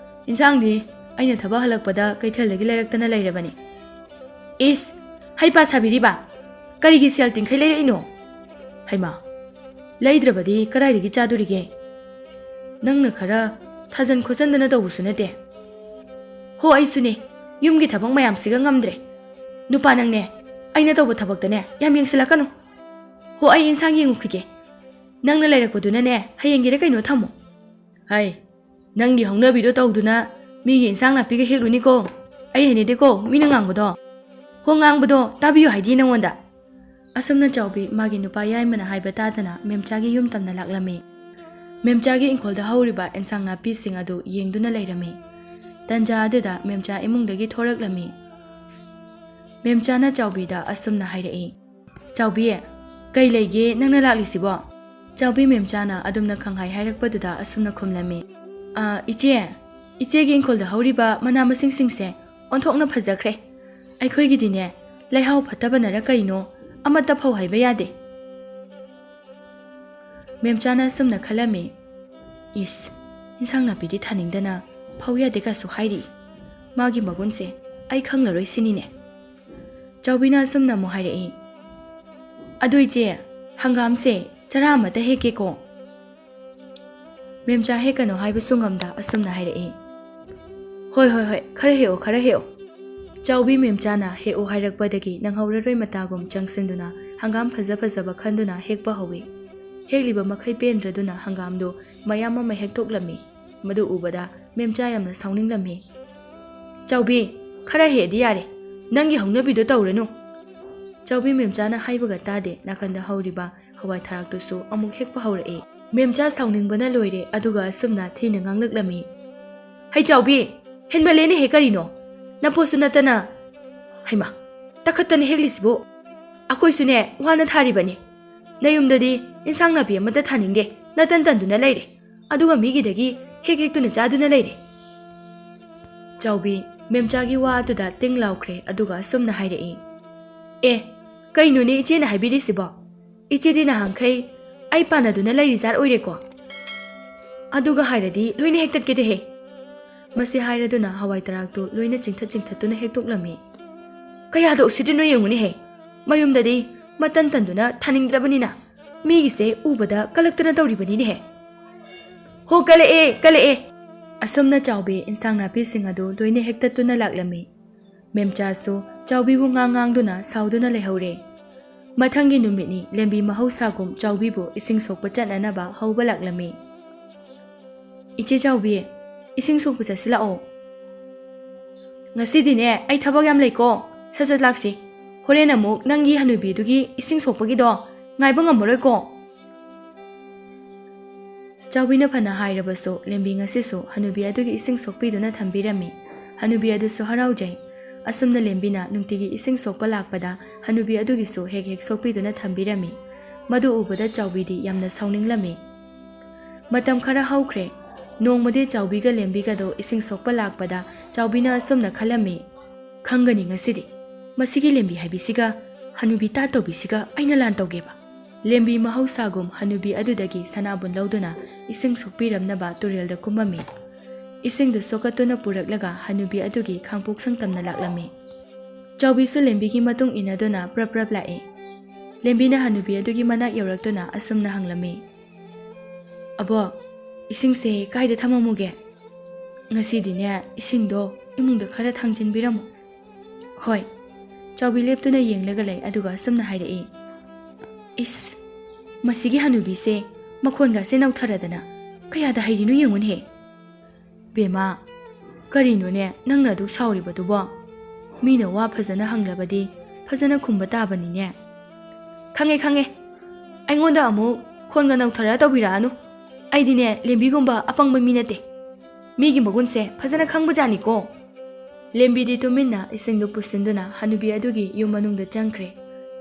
ꯏꯟꯁꯥꯡꯗꯤ ꯑꯩꯅ ꯊꯕꯛ ꯍꯜꯂꯛꯄꯗ ꯀꯩꯊꯦꯜꯗꯒꯤ ꯂꯩꯔꯛꯇꯅ ꯂꯩꯔꯕꯅꯤ ꯏꯁ ꯍꯩꯄꯥ ꯁꯥꯕꯤꯔꯤꯕ ꯀꯔꯤꯒꯤ ꯁꯦꯜ ꯇꯤꯡꯈꯩ ꯂꯩꯔꯛꯏꯅꯣ ꯍꯩꯃꯥ ꯂꯩꯗ꯭ꯔꯕꯗꯤ ꯀꯗꯥꯏꯗꯒꯤ ꯆꯥꯗꯣꯔꯤꯒꯦ ꯅꯪꯅ ꯈꯔ ꯊꯥꯖꯟ ꯈꯣꯠꯆꯟꯗꯅ ꯇꯧꯕꯁꯨ ꯅꯠꯇꯦ ꯍꯣ ꯑꯩꯁꯨꯅꯦ ꯌꯨꯝꯒꯤ ꯊꯕꯛ ꯃꯌꯥꯝꯁꯤꯒ ꯉꯝꯗ꯭ꯔꯦ ꯅꯨꯄꯥ ꯅꯪꯅꯦ ꯑꯩꯅ ꯇꯧꯕ ꯊꯕꯛꯇꯅꯦ ꯌꯥꯝ ꯌꯦꯡꯁꯤꯜꯂꯛꯀꯅꯨ ꯍꯣ ꯑꯩ ꯏꯟꯁꯥꯡ ꯌꯦꯡꯉꯨꯈꯤꯒꯦ ꯅꯪꯅ ꯂꯩꯔꯛꯄꯗꯨꯅꯅꯦ ꯍꯌꯦꯡꯒꯤꯔ ꯀꯩꯅꯣ ꯊꯝꯃꯣ ꯍꯥꯏ ꯅꯪꯒꯤ ꯍꯧꯅꯕꯤꯗꯣ ꯇꯧꯗꯨꯅ ꯃꯤꯒꯤ ꯏꯟꯁꯥꯡ ꯅꯥꯄꯤꯒ ꯍꯦꯛꯂꯨꯅꯤꯀꯣ ꯑꯩ ꯍꯩꯅꯗꯦꯀꯣ ꯃꯤꯅ ꯉꯥꯡꯕꯗꯣ ꯍꯣ ꯉꯥꯡꯕꯗꯣ ꯇꯥꯕꯤꯌꯨ ꯍꯥꯏꯗꯤ ꯅꯪꯉꯣꯟꯗ ꯑꯁꯨꯝꯅ ꯆꯥꯎꯕꯤ ꯃꯥꯒꯤ ꯅꯨꯄꯥ ꯌꯥꯏꯃꯅ ꯍꯥꯏꯕ ꯇꯥꯗꯅ ꯃꯦꯝꯆꯥꯒꯤ ꯌꯨꯝ ꯇꯝꯅ ꯂꯥꯛꯂꯝꯃꯤ ꯃꯦꯝꯆꯥꯒꯤ ꯏꯪꯈꯣꯜꯗ ꯍꯧꯔꯤꯕ ꯏꯟꯁꯥꯡ ꯅꯥꯄꯤꯁꯤꯡ ꯑꯗꯨ ꯌꯦꯡꯗꯨꯅ ꯂꯩꯔꯝꯃꯤ ꯇꯟꯖꯥ ꯑꯗꯨꯗ ꯃꯦꯝꯆꯥ ꯏꯃꯨꯡꯗꯒꯤ ꯊꯣꯔꯛꯂꯝꯃꯤ ꯃꯦꯝꯆꯥꯅ ꯆꯥꯎꯕꯤꯗ ꯑꯁꯨꯝꯅ ꯍꯥꯏꯔꯛꯏ ꯆꯥꯎꯕꯤ ꯀꯩ ꯂꯩꯒꯦ ꯅꯪꯅ ꯂꯥꯛꯂꯤꯁꯤꯕꯣ ꯆꯥꯎꯕꯤ ꯃꯦꯝꯆꯥꯅ ꯑꯗꯨꯝꯅ ꯈꯪꯍꯥꯏ ꯍꯥꯏꯔꯛꯄꯗꯨꯗ ꯑꯁꯨꯝꯅ ꯈꯨꯝꯂꯝꯃꯤ ꯏꯆꯦꯒꯤ ꯏꯪꯈꯣꯜꯗ ꯍꯧꯔꯤꯕ ꯃꯅꯥ ꯃꯁꯤꯡꯁꯤꯡꯁꯦ ꯑꯣꯟꯊꯣꯛꯅ ꯐꯖꯈ꯭ꯔꯦ ꯑꯩꯈꯣꯏꯒꯤꯗꯤꯅꯦ ꯂꯩꯍꯥꯎ ꯐꯠꯇꯕꯅꯔ ꯀꯩꯅꯣ ꯑꯃꯠꯇ ꯐꯧ ꯍꯥꯏꯕ ꯌꯥꯗꯦ ꯃꯦꯝꯆꯥꯅ ꯑꯁꯨꯝꯅ ꯈꯜꯂꯝꯃꯤ ꯏꯁ ꯏꯟꯁꯥꯡ ꯅꯥꯄꯤꯗꯤ ꯊꯥꯅꯤꯡꯗꯅ ꯐꯧ ꯌꯥꯗꯦ ꯀꯥꯁꯨ ꯍꯥꯏꯔꯤ ꯃꯥꯒꯤ ꯃꯒꯨꯟꯁꯦ ꯑꯩ ꯈꯪꯂꯔꯣꯏ ꯁꯤꯅꯤꯅꯦ ꯆꯥꯎꯕꯤꯅ ꯑꯁꯨꯝꯅ ꯑꯃꯨꯛ ꯍꯥꯏꯔꯛꯏ ꯑꯗꯨ ꯏꯆꯦ ꯍꯪꯒꯥꯝꯁꯦ ꯆꯔꯥ ꯑꯃꯠꯇ ꯍꯦꯛꯀꯦꯀꯣ ꯃꯦꯝꯆꯥ ꯍꯦꯛꯀꯅꯣ ꯍꯥꯏꯕꯁꯨ ꯉꯝꯗ ꯑꯁꯨꯝꯅ ꯍꯥꯏꯔꯛꯏ ꯍꯣꯏ ꯈꯔ ꯍꯦꯛꯑꯣ ꯆꯥꯎꯕꯤ ꯃꯦꯝꯆꯥꯅ ꯍꯦꯛꯑꯣ ꯍꯥꯏꯔꯛꯄꯗꯒꯤ ꯅꯪꯍꯧꯔꯔꯣꯏ ꯃꯇꯥꯒꯨꯝ ꯆꯪꯁꯤꯟꯗꯨꯅ ꯍꯪꯒꯥꯝ ꯐꯖꯕ ꯈꯟꯗꯨꯅ ꯍꯦꯛꯄ ꯍꯧꯏ ꯍꯦꯛꯂꯤꯕ ꯃꯈꯩ ꯄꯦꯟꯗ꯭ꯔꯗꯨꯅ ꯍꯪꯒꯥꯝꯗꯨ ꯃꯌꯥꯝ ꯑꯃ ꯍꯦꯛꯇꯣꯛꯂꯝꯃꯤ ꯃꯗꯨ ꯎꯕꯗ ꯃꯦꯝꯆꯥ ꯌꯥꯝꯅ ꯁꯥꯎꯅꯤꯡꯂꯝꯃꯤ ꯆꯥꯎꯕꯤ ꯈꯔ ꯍꯦꯛꯑꯗꯤ ꯌꯥꯔꯦ ꯅꯪꯒꯤ ꯍꯧꯅꯕꯤꯗꯣ ꯇꯧꯔꯅꯨ ꯆꯥꯎꯕꯤ ꯃꯦꯝꯆꯥꯅ ꯍꯥꯏꯕꯒ ꯇꯥꯗꯦ ꯅꯥꯀꯟꯗ ꯍꯧꯔꯤꯕ ꯍꯋꯥꯏ ꯊꯔꯥꯛꯇꯨꯁꯨ ꯑꯃꯨꯛ ꯍꯦꯛꯄ ꯍꯧꯔꯛꯏ ꯃꯦꯝꯆꯥ ꯁꯥꯎꯅꯤꯡꯕꯅ ꯂꯣꯏꯔꯦ ꯑꯗꯨꯒ ꯑꯁꯨꯝꯅ ꯊꯤꯅ ꯉꯥꯡꯂꯛꯂꯝꯃꯤ ꯍꯩ ꯆꯥꯎꯕꯤ ꯍꯦꯟꯃꯜꯂꯦꯅꯦ ꯍꯦ ꯀꯔꯤꯅꯣ ꯅꯄꯣꯠꯁꯨ ꯅꯠꯇꯅ ꯍꯩꯃꯥ ꯇꯈꯠꯇꯅ ꯍꯦꯛꯂꯤꯁꯤꯕꯨ ꯑꯩꯈꯣꯏꯁꯨꯅꯦ ꯋꯥꯅ ꯊꯥꯔꯤꯕꯅꯤ ꯅꯌꯨꯝꯗꯗꯤ ꯏꯟꯁꯥꯡ ꯅꯥꯄꯤ ꯑꯃꯠꯇ ꯊꯥꯅꯤꯡꯗꯦ ꯅꯇꯟ ꯇꯟꯗꯨꯅ ꯂꯩꯔꯦ ꯑꯗꯨꯒ ꯃꯤꯒꯤꯗꯒꯤ ꯍꯦꯛꯇꯨꯅ ꯆꯥꯗꯨꯅ ꯂꯩꯔꯦ ꯆꯥꯎꯕꯤ ꯃꯦꯝꯆꯥꯒꯤ ꯋꯥ ꯑꯗꯨꯗ ꯇꯤꯡ ꯂꯥꯎꯈ꯭ꯔꯦ ꯑꯗꯨꯒ ꯑꯁꯨꯝꯅ ꯍꯥꯏꯔꯛꯏ ꯀꯩꯅꯣꯅꯦ ꯏꯆꯦꯅ ꯍꯥꯏꯕꯤꯔꯤꯁꯤꯕꯣ ꯏꯆꯦꯗꯤ ꯅꯍꯥꯟꯈꯩ ꯑꯩ ꯄꯥꯟꯅꯗꯨꯅ ꯂꯩꯔꯤ ꯖꯥꯠ ꯑꯣꯏꯔꯦꯀꯣ ꯑꯗꯨꯒ ꯍꯥꯏꯔꯗꯤ ꯂꯣꯏꯅ ꯍꯦꯛꯇꯠꯀꯦꯗꯦꯍꯦ ꯃꯁꯤ ꯍꯥꯏꯔꯗꯨꯅ ꯍꯋꯥꯏ ꯇꯔꯥꯛꯇꯨ ꯂꯣꯏꯅ ꯆꯤꯡꯊꯠꯇꯨꯅ ꯍꯦꯛꯇꯣꯛꯂꯝꯃꯤ ꯀꯌꯥꯗ ꯎꯁꯤꯠꯇ꯭ꯔꯤꯅꯣ ꯌꯦꯡꯉꯨꯅꯦꯍꯦ ꯃꯌꯨꯝꯗꯗꯤ ꯃꯇꯟ ꯇꯟꯗꯨꯅ ꯊꯥꯅꯤꯡꯗ꯭ꯔꯕꯅꯤꯅ ꯃꯤꯒꯤꯁꯦ ꯎꯕꯗ ꯀꯂꯛꯇꯅ ꯇꯧꯔꯤꯕꯅꯤꯅꯦꯍꯦ ꯍꯣ ꯀꯂꯛꯑꯦ ꯑꯁꯨꯝꯅ ꯆꯥꯎꯕꯤ ꯏꯟꯁꯥꯡ ꯅꯥꯄꯤꯁꯤꯡ ꯑꯗꯨ ꯂꯣꯏꯅ ꯍꯦꯛꯇꯠꯇꯨꯅ ꯂꯥꯛꯂꯝꯃꯤ ꯃꯦꯝꯆꯥꯁꯨ ꯆꯥꯎꯕꯤꯕꯨ ꯉꯥꯡꯗꯨꯅ ꯁꯥꯎꯗꯨꯅ ꯂꯩꯍꯧꯔꯦ ꯃꯊꯪꯒꯤ ꯅꯨꯃꯤꯠꯅꯤ ꯂꯦꯝꯕꯤ ꯃꯍꯧꯁꯥꯒꯨꯝ ꯆꯥꯎꯕꯤꯕꯨ ꯏꯁꯤꯡ ꯁꯣꯛꯄ ꯆꯠꯅꯅꯕ ꯍꯧꯕ ꯂꯥꯛꯂꯝꯃꯤ ꯏꯆꯦ ꯆꯥꯎꯕꯤ ꯏꯁꯤꯡ ꯁꯣꯛꯄ ꯆꯠꯁꯤ ꯂꯥꯛꯑꯣ ꯉꯁꯤꯗꯤꯅꯦ ꯑꯩ ꯊꯕꯛ ꯌꯥꯝ ꯂꯩꯀꯣ ꯁꯠ ꯂꯥꯛꯁꯤ ꯍꯣꯔꯦꯟ ꯑꯃꯨꯛ ꯅꯪꯒꯤ ꯍꯅꯨꯕꯤꯗꯨꯒꯤ ꯏꯁꯤꯡ ꯁꯣꯛꯄꯒꯤꯗꯣ ꯉꯥꯏꯕ ꯉꯝꯃꯔꯣꯏꯀꯣ ꯆꯥꯎꯕꯤꯅ ꯐꯅ ꯍꯥꯏꯔꯕꯁꯨ ꯂꯦꯝꯕꯤ ꯉꯁꯤꯁꯨ ꯍꯅꯨꯕꯤ ꯑꯗꯨꯒꯤ ꯏꯁꯤꯡ ꯁꯣꯛꯄꯤꯗꯨꯅ ꯊꯝꯕꯤꯔꯝꯃꯤ ꯍꯅꯨꯕꯤ ꯑꯗꯨꯁꯨ ꯍꯔꯥꯎꯖꯩ ꯑꯁꯨꯝꯅ ꯂꯦꯝꯕꯤꯅ ꯅꯨꯡꯇꯤꯒꯤ ꯏꯁꯤꯡ ꯁꯣꯛꯄ ꯂꯥꯛꯄꯗ ꯍꯅꯨꯕꯤ ꯑꯗꯨꯒꯤꯁꯨ ꯍꯦꯛ ꯁꯣꯛꯄꯤꯗꯨꯅ ꯊꯝꯕꯤꯔꯝꯃꯤ ꯃꯗꯨ ꯎꯕꯗ ꯆꯥꯎꯕꯤꯗꯤ ꯌꯥꯝꯅ ꯁꯥꯎꯅꯤꯡꯂꯝꯃꯤ ꯃꯇꯝ ꯈꯔ ꯍꯧꯈ꯭ꯔꯦ ꯅꯣꯡꯃꯗꯤ ꯆꯥꯎꯕꯤꯒ ꯂꯦꯝꯕꯤꯒꯗꯣ ꯏꯁꯤꯡ ꯁꯣꯛꯄ ꯂꯥꯛꯄꯗ ꯆꯥꯎꯕꯤꯅ ꯑꯁꯨꯝꯅ ꯈꯜꯂꯝꯃꯤ ꯈꯪꯒꯅꯤ ꯉꯁꯤꯗꯤ ꯃꯁꯤꯒꯤ ꯂꯦꯝꯕꯤ ꯍꯥꯏꯕꯤꯁꯤꯒ ꯍꯅꯨꯕꯤ ꯇꯥ ꯇꯧꯕꯤꯁꯤꯒ ꯑꯩꯅ ꯂꯥꯟ ꯇꯧꯒꯦꯕ ꯂꯦꯝꯕꯤ ꯃꯍꯧꯁꯥꯒꯨꯝ ꯍꯅꯨꯕꯤ ꯑꯗꯨꯗꯒꯤ ꯁꯅꯥꯕꯨꯟ ꯂꯧꯗꯨꯅ ꯏꯁꯤꯡ ꯁꯣꯛꯄꯤꯔꯝꯅꯕ ꯇꯨꯔꯦꯜꯗ ꯀꯨꯝꯃꯝꯃꯤ ꯏꯁꯤꯡꯗꯨ ꯁꯣꯛꯀꯠꯇꯨꯅ ꯄꯨꯔꯛꯂꯒ ꯍꯅꯨꯕꯤ ꯑꯗꯨꯒꯤ ꯈꯥꯡꯄꯣꯛ ꯁꯪꯇꯝꯅ ꯂꯥꯛꯂꯝꯃꯤ ꯆꯥꯎꯕꯤꯁꯨ ꯂꯦꯝꯕꯤꯒꯤ ꯃꯇꯨꯡ ꯏꯟꯅꯗꯨꯅ ꯄ꯭ꯔꯞ ꯂꯥꯛꯏ ꯂꯦꯝꯕꯤꯅ ꯍꯅꯨꯕꯤ ꯑꯗꯨꯒꯤ ꯃꯅꯥꯛ ꯌꯧꯔꯛꯇꯨꯅ ꯑꯁꯨꯝꯅ ꯍꯪꯂꯝꯃꯤ ꯑꯕꯣ ꯏꯁꯤꯡꯁꯦ ꯀꯥꯏꯗ ꯊꯝꯃꯝꯃꯨꯒꯦ ꯉꯁꯤꯗꯤꯅꯦ ꯏꯁꯤꯡꯗꯣ ꯏꯃꯨꯡꯗ ꯈꯔ ꯊꯥꯡꯖꯤꯟꯕꯤꯔꯝꯃꯨ ꯍꯣꯏ ꯆꯥꯎꯕꯤ ꯂꯦꯞꯇꯨꯅ ꯌꯦꯡꯂꯒ ꯂꯩ ꯑꯗꯨꯒ ꯑꯁꯨꯝꯅ ꯍꯥꯏꯔꯛꯏ ꯏꯁ ꯃꯁꯤꯒꯤ ꯍꯅꯨꯕꯤꯁꯦ ꯃꯈꯣꯟꯒꯁꯦ ꯅꯧꯊꯔꯗꯅ ꯀꯌꯥꯗ ꯍꯩꯔꯤꯅꯣ ꯌꯦꯡꯉꯨꯅꯦꯍꯦ ꯕꯦꯃꯥ ꯀꯔꯤꯅꯣꯅꯦ ꯅꯪꯅ ꯑꯗꯨꯛ ꯁꯥꯎꯔꯤꯕꯗꯨꯕꯣ ꯃꯤꯅ ꯋꯥ ꯐꯖꯅ ꯍꯪꯂꯕꯗꯤ ꯐꯖꯅ ꯈꯨꯝꯕ ꯇꯥꯕꯅꯤꯅꯦ ꯈꯪꯉꯦ ꯑꯩꯉꯣꯟꯗ ꯑꯃꯨꯛ ꯈꯣꯟꯒ ꯅꯧꯊꯔ ꯇꯧꯕꯤꯔꯛꯑꯅꯨ ꯑꯩꯗꯤꯅꯦ ꯂꯦꯝꯕꯤꯒꯨꯝꯕ ꯑꯄꯪꯕ ꯃꯤ ꯅꯠꯇꯦ ꯃꯤꯒꯤ ꯃꯒꯨꯟꯁꯦ ꯐꯖꯅ ꯈꯪꯕꯖꯥꯠꯅꯤꯀꯣ ꯂꯦꯝꯕꯤꯗꯤ ꯇꯨꯃꯤꯟꯅ ꯏꯁꯤꯡꯗꯨ ꯄꯨꯁꯤꯟꯗꯨꯅ ꯍꯅꯨꯕꯤ ꯑꯗꯨꯒꯤ ꯌꯨꯝ ꯃꯅꯨꯡꯗ ꯆꯪꯈ꯭ꯔꯦ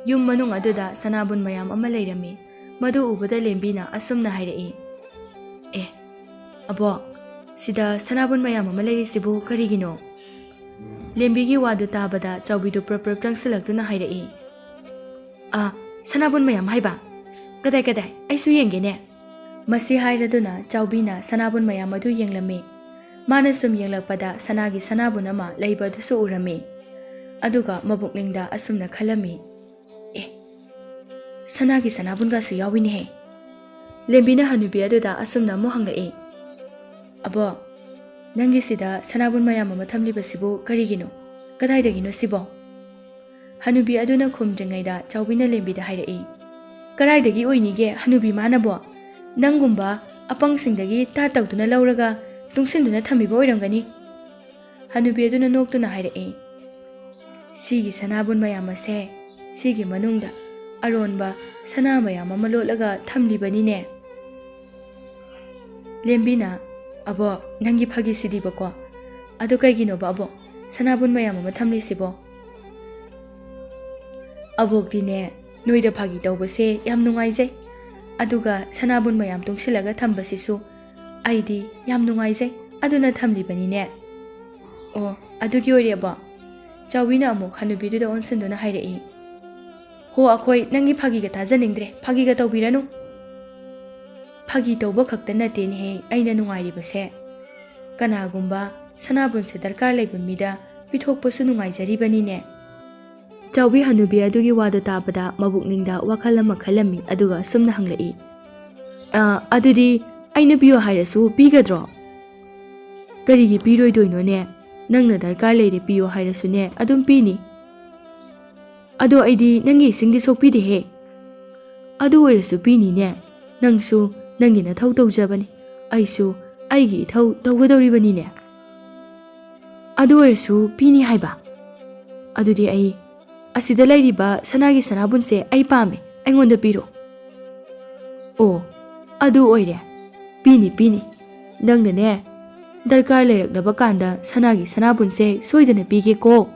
ꯌꯨꯝ ꯃꯅꯨꯡ ꯑꯗꯨꯗ ꯁꯅꯥꯕꯨꯟ ꯃꯌꯥꯝ ꯑꯃ ꯂꯩꯔꯝꯃꯤ ꯃꯗꯨ ꯎꯕꯗ ꯂꯦꯝꯕꯤꯅ ꯑꯁꯨꯝꯅ ꯍꯥꯏꯔꯛꯏ ꯑꯕꯣ ꯁꯤꯗ ꯁꯅꯥꯕꯨꯟ ꯃꯌꯥꯝ ꯑꯃ ꯂꯩꯔꯤꯁꯤꯕꯨ ꯀꯔꯤꯒꯤꯅꯣ ꯂꯦꯝꯕꯤꯒꯤ ꯋꯥꯗꯨ ꯇꯥꯕꯗ ꯆꯥꯎꯕꯤꯗꯨ ꯄ꯭ꯔꯞ ꯆꯪꯁꯤꯜꯂꯛꯇꯨꯅ ꯍꯥꯏꯔꯛꯏ ꯁꯅꯥꯕꯨꯟ ꯃꯌꯥꯝ ꯍꯥꯏꯕ ꯀꯗꯥꯏ ꯑꯩꯁꯨ ꯌꯦꯡꯒꯦꯅꯦ ꯃꯁꯤ ꯍꯥꯏꯔꯗꯨꯅ ꯆꯥꯎꯕꯤꯅ ꯁꯅꯥꯕꯨꯟ ꯃꯌꯥꯝ ꯑꯗꯨ ꯌꯦꯡꯂꯝꯃꯤ ꯃꯥꯅ ꯁꯨꯝ ꯌꯦꯡꯂꯛꯄꯗ ꯁꯅꯥꯒꯤ ꯁꯅꯥꯕꯨꯟ ꯑꯃ ꯂꯩꯕ ꯑꯗꯨꯁꯨ ꯎꯔꯝꯃꯤ ꯑꯗꯨꯒ ꯃꯕꯨꯛꯅꯤꯡꯗ ꯑꯁꯨꯝꯅ ꯈꯜꯂꯝꯃꯤ ꯁꯅꯥꯒꯤ ꯁꯅꯥꯕꯨꯟꯒꯁꯨ ꯌꯥꯎꯏꯅꯦꯍꯦ ꯂꯦꯝꯕꯤꯅ ꯍꯅꯨꯕꯤ ꯑꯗꯨꯗ ꯑꯁꯨꯝꯅ ꯑꯃꯨꯛ ꯍꯪꯂꯛꯏ ꯑꯕꯣ ꯅꯪꯒꯤꯁꯤꯗ ꯁꯅꯥꯕꯨꯟ ꯃꯌꯥꯝ ꯑꯃ ꯊꯝꯂꯤꯕꯁꯤꯕꯨ ꯀꯔꯤꯒꯤꯅꯣ ꯀꯗꯥꯏꯗꯒꯤꯅꯣ ꯁꯤꯕꯣ ꯍꯅꯨꯕꯤ ꯑꯗꯨꯅ ꯈꯨꯝꯗ꯭ꯔꯤꯉꯩꯗ ꯆꯥꯎꯕꯤꯅ ꯂꯦꯝꯕꯤꯗ ꯍꯥꯏꯔꯛꯏ ꯀꯗꯥꯏꯗꯒꯤ ꯑꯣꯏꯅꯤꯒꯦ ꯍꯅꯨꯕꯤ ꯃꯥꯅꯕꯣ ꯅꯪꯒꯨꯝꯕ ꯑꯄꯪꯁꯤꯡꯗꯒꯤ ꯇꯥ ꯇꯧꯗꯨꯅ ꯂꯧꯔꯒ ꯇꯨꯡꯁꯤꯟꯗꯨꯅ ꯊꯝꯕꯤꯕ ꯑꯣꯏꯔꯝꯒꯅꯤ ꯍꯅꯨꯕꯤ ꯑꯗꯨꯅ ꯅꯣꯛꯇꯨꯅ ꯍꯥꯏꯔꯛꯏ ꯁꯤꯒꯤ ꯁꯅꯥꯕꯨꯟ ꯃꯌꯥꯝ ꯑꯁꯦ ꯁꯤꯒꯤ ꯃꯅꯨꯡꯗ ꯑꯔꯣꯟꯕ ꯁꯅꯥ ꯃꯌꯥꯝ ꯑꯃ ꯂꯣꯠꯂꯒ ꯊꯝꯂꯤꯕꯅꯤꯅꯦ ꯂꯦꯝꯕꯤꯅ ꯑꯕꯣ ꯅꯪꯒꯤ ꯐꯥꯒꯤꯁꯤꯗꯤꯕꯀꯣ ꯑꯗꯨ ꯀꯩꯒꯤꯅꯣꯕ ꯑꯕꯣ ꯁꯅꯥꯕꯨꯟ ꯃꯌꯥꯝ ꯑꯃ ꯊꯝꯂꯤꯁꯤꯕꯣ ꯑꯕꯣꯛꯇꯤꯅꯦ ꯅꯣꯏꯗ ꯐꯥꯒꯤ ꯇꯧꯕꯁꯦ ꯌꯥꯝ ꯅꯨꯡꯉꯥꯏꯖꯩ ꯑꯗꯨꯒ ꯁꯅꯥꯕꯨꯟ ꯃꯌꯥꯝ ꯇꯨꯡꯁꯤꯜꯂꯒ ꯊꯝꯕꯁꯤꯁꯨ ꯑꯩꯗꯤ ꯌꯥꯝ ꯅꯨꯡꯉꯥꯏꯖꯩ ꯑꯗꯨꯅ ꯊꯝꯂꯤꯕꯅꯤꯅꯦ ꯑꯣ ꯑꯗꯨꯒꯤ ꯑꯣꯏꯔꯦꯕꯣ ꯆꯥꯎꯕꯤꯅ ꯑꯃꯨꯛ ꯍꯅꯨꯕꯤꯗꯨꯗ ꯑꯣꯟꯁꯤꯟꯗꯨꯅ ꯍꯥꯏꯔꯛꯏ ꯍꯣ ꯑꯩꯈꯣꯏ ꯅꯪꯒꯤ ꯐꯥꯒꯤꯒ ꯇꯥꯖꯅꯤꯡꯗ꯭ꯔꯦ ꯐꯥꯒꯤꯒ ꯇꯧꯕꯤꯔꯅꯨ ꯐꯥꯒꯤ ꯇꯧꯕ ꯈꯛꯇ ꯅꯠꯇꯦꯅꯦꯍꯦ ꯑꯩꯅ ꯅꯨꯡꯉꯥꯏꯔꯤꯕꯁꯦ ꯀꯅꯥꯒꯨꯝꯕ ꯁꯅꯥꯕꯨꯟꯁꯦ ꯗꯔꯀꯥꯔ ꯂꯩꯕ ꯃꯤꯗ ꯄꯤꯊꯣꯛꯄꯁꯨ ꯅꯨꯡꯉꯥꯏꯖꯔꯤꯕꯅꯤꯅꯦ ꯆꯥꯎꯕꯤ ꯍꯅꯨꯕꯤ ꯑꯗꯨꯒꯤ ꯋꯥꯗꯨ ꯇꯥꯕꯗ ꯃꯕꯨꯛꯅꯤꯡꯗ ꯋꯥꯈꯜ ꯑꯃ ꯈꯜꯂꯝꯃꯤ ꯑꯗꯨꯒ ꯑꯁꯨꯝꯅ ꯍꯪꯂꯛꯏ ꯑꯗꯨꯗꯤ ꯑꯩꯅ ꯄꯤꯌꯣ ꯍꯥꯏꯔꯁꯨ ꯄꯤꯒꯗ꯭ꯔꯣ ꯀꯔꯤꯒꯤ ꯄꯤꯔꯣꯏꯗꯣꯏꯅꯣꯅꯦ ꯅꯪꯅ ꯗꯔꯀꯥꯔ ꯂꯩꯔꯦ ꯄꯤꯌꯣ ꯍꯥꯏꯔꯁꯨꯅꯦ ꯑꯗꯨꯝ ꯄꯤꯅꯤ ꯑꯗꯣ ꯑꯩꯗꯤ ꯅꯪꯒꯤ ꯏꯁꯤꯡꯗꯤ ꯁꯣꯛꯄꯤꯗꯦꯍꯦ ꯑꯗꯨ ꯑꯣꯏꯔꯁꯨ ꯄꯤꯅꯤꯅꯦ ꯅꯪꯁꯨ ꯅꯪꯒꯤ ꯅꯊꯧ ꯇꯧꯖꯕꯅꯤ ꯑꯩꯁꯨ ꯑꯩꯒꯤ ꯏꯊꯧ ꯇꯧꯒꯗꯧꯔꯤꯕꯅꯤꯅꯦ ꯑꯗꯨ ꯑꯣꯏꯔꯁꯨ ꯄꯤꯅꯤ ꯍꯥꯏꯕ ꯑꯗꯨꯗꯤ ꯑꯩ ꯑꯁꯤꯗ ꯂꯩꯔꯤꯕ ꯁꯅꯥꯒꯤ ꯁꯅꯥꯕꯨꯟꯁꯦ ꯑꯩ ꯄꯥꯝꯃꯦ ꯑꯩꯉꯣꯟꯗ ꯄꯤꯔꯣ ꯑꯣ ꯑꯗꯨ ꯑꯣꯏꯔꯦ ꯄꯤꯅꯤ ꯅꯪꯅꯅꯦ ꯗꯔꯀꯥꯔ ꯂꯩꯔꯛꯂꯕ ꯀꯥꯟꯗ ꯁꯅꯥꯒꯤ ꯁꯅꯥꯕꯨꯟꯁꯦ ꯁꯣꯏꯗꯅ ꯄꯤꯒꯦꯀꯣ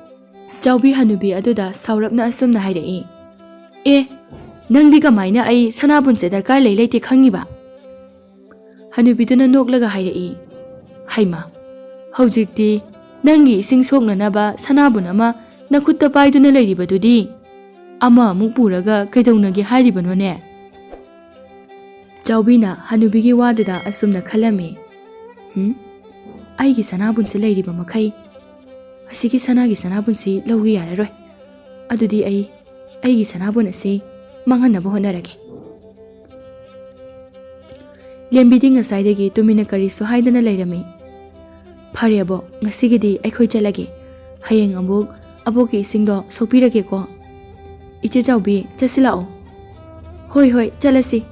ꯆꯥꯎꯕꯤ ꯍꯅꯨꯕꯤ ꯑꯗꯨꯗ ꯁꯥꯎꯔꯞꯅ ꯑꯁꯨꯝꯅ ꯍꯥꯏꯔꯛꯏ ꯅꯪꯗꯤ ꯀꯃꯥꯏꯅ ꯑꯩ ꯁꯅꯥꯕꯨꯟꯁꯦ ꯗꯔꯀꯥꯔ ꯂꯩꯇꯦ ꯈꯪꯉꯤꯕ ꯍꯅꯨꯕꯤꯗꯨꯅ ꯅꯣꯛꯂꯒ ꯍꯥꯏꯔꯛꯏ ꯍꯩꯃꯥ ꯍꯧꯖꯤꯛꯇꯤ ꯅꯪꯒꯤ ꯏꯁꯤꯡ ꯁꯣꯛꯅꯅꯕ ꯁꯅꯥꯕꯨꯟ ꯑꯃ ꯅꯈꯨꯠꯇ ꯄꯥꯏꯗꯨꯅ ꯂꯩꯔꯤꯕꯗꯨꯗꯤ ꯑꯃ ꯑꯃꯨꯛ ꯄꯨꯔꯒ ꯀꯩꯗꯧꯅꯒꯦ ꯍꯥꯏꯔꯤꯕꯅꯣꯅꯦ ꯆꯥꯎꯕꯤꯅ ꯍꯅꯨꯕꯤꯒꯤ ꯋꯥꯗꯨꯗ ꯑꯁꯨꯝꯅ ꯈꯜꯂꯝꯃꯤ. ꯑꯩꯒꯤ ꯁꯅꯥꯕꯨꯟꯁꯤ ꯂꯩꯔꯤꯕ ꯃꯈꯩ ꯑꯁꯤꯒꯤ ꯁꯅꯥꯒꯤ ꯁꯅꯥꯕꯨꯟꯁꯤ ꯂꯧꯒꯦ ꯌꯥꯔꯔꯣꯏ. ꯑꯗꯨꯗꯤ ꯑꯩꯒꯤ ꯁꯅꯥꯕꯨꯟ ꯑꯁꯤ ꯃꯥꯡꯍꯟꯅꯕ ꯍꯣꯠꯅꯔꯒꯦ. ꯂꯦꯝꯕꯤꯗꯤ ꯉꯁꯥꯏꯗꯒꯤ ꯇꯨꯃꯤꯟꯅ ꯀꯔꯤꯁꯨ ꯍꯥꯏꯗꯅ ꯂꯩꯔꯝꯃꯤ. ꯐꯔꯦ ꯑꯕꯣꯛ, ꯉꯁꯤꯒꯤꯗꯤ ꯑꯩꯈꯣꯏ ꯆꯠꯂꯒꯦ. ꯍꯌꯦꯡ ꯑꯃꯨꯛ ꯑꯕꯣꯛꯀꯤ ꯏꯁꯤꯡꯗꯣ ꯁꯣꯛꯄꯤꯔꯒꯦꯀꯣ. ꯏꯆꯦ ꯆꯥꯎꯕꯤ, ꯆꯠꯁꯤ ꯂꯥꯛꯑꯣ. ꯍꯣꯏ, ꯆꯠꯂꯁꯤ.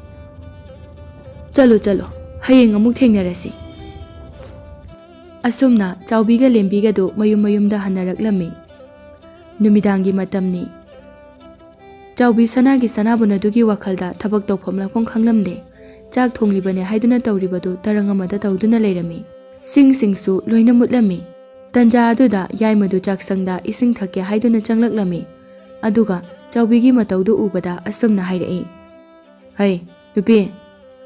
ꯆꯠꯂꯣ. ꯍꯌꯦꯡ ꯑꯃꯨꯛ ꯊꯦꯡꯅꯔꯁꯤ. ꯑꯁꯨꯝꯅ ꯆꯥꯎꯕꯤꯒ ꯂꯦꯝꯕꯤꯒꯗꯨ ꯃꯌꯨꯝꯗ ꯍꯟꯅꯔꯛꯂꯝꯃꯤ. ꯅꯨꯃꯤꯗꯥꯡꯒꯤ ꯃꯇꯝꯅꯤ. ꯆꯥꯎꯕꯤ ꯁꯅꯥꯒꯤ ꯁꯅꯥꯕꯨꯟ ꯑꯗꯨꯒꯤ ꯋꯥꯈꯜꯗ ꯊꯕꯛ ꯇꯧꯐꯝ ꯂꯥꯛꯐꯝ ꯈꯪꯂꯝꯗꯦ. ꯆꯥꯛ ꯊꯣꯡꯂꯤꯕꯅꯦ ꯍꯥꯏꯗꯨꯅ ꯇꯧꯔꯤꯕꯗꯨ ꯇꯔꯪ ꯑꯃꯗ ꯇꯧꯗꯨꯅ ꯂꯩꯔꯝꯃꯤ. ꯁꯤꯡꯁꯨ ꯂꯣꯏꯅ ꯃꯨꯠꯂꯝꯃꯤ. ꯇꯟꯖꯥ ꯑꯗꯨꯗ ꯌꯥꯏꯃꯗꯨ ꯆꯥꯛꯁꯪꯗ ꯏꯁꯤꯡ ꯊꯛꯀꯦ ꯍꯥꯏꯗꯨꯅ ꯆꯪꯂꯛꯂꯝꯃꯤ. ꯑꯗꯨꯒ ꯆꯥꯎꯕꯤꯒꯤ ꯃꯇꯧꯗꯨ ꯎꯕꯗ ꯑꯁꯨꯝꯅ ꯍꯥꯏꯔꯛꯏ. ꯍꯩ ꯅꯨꯄꯤ,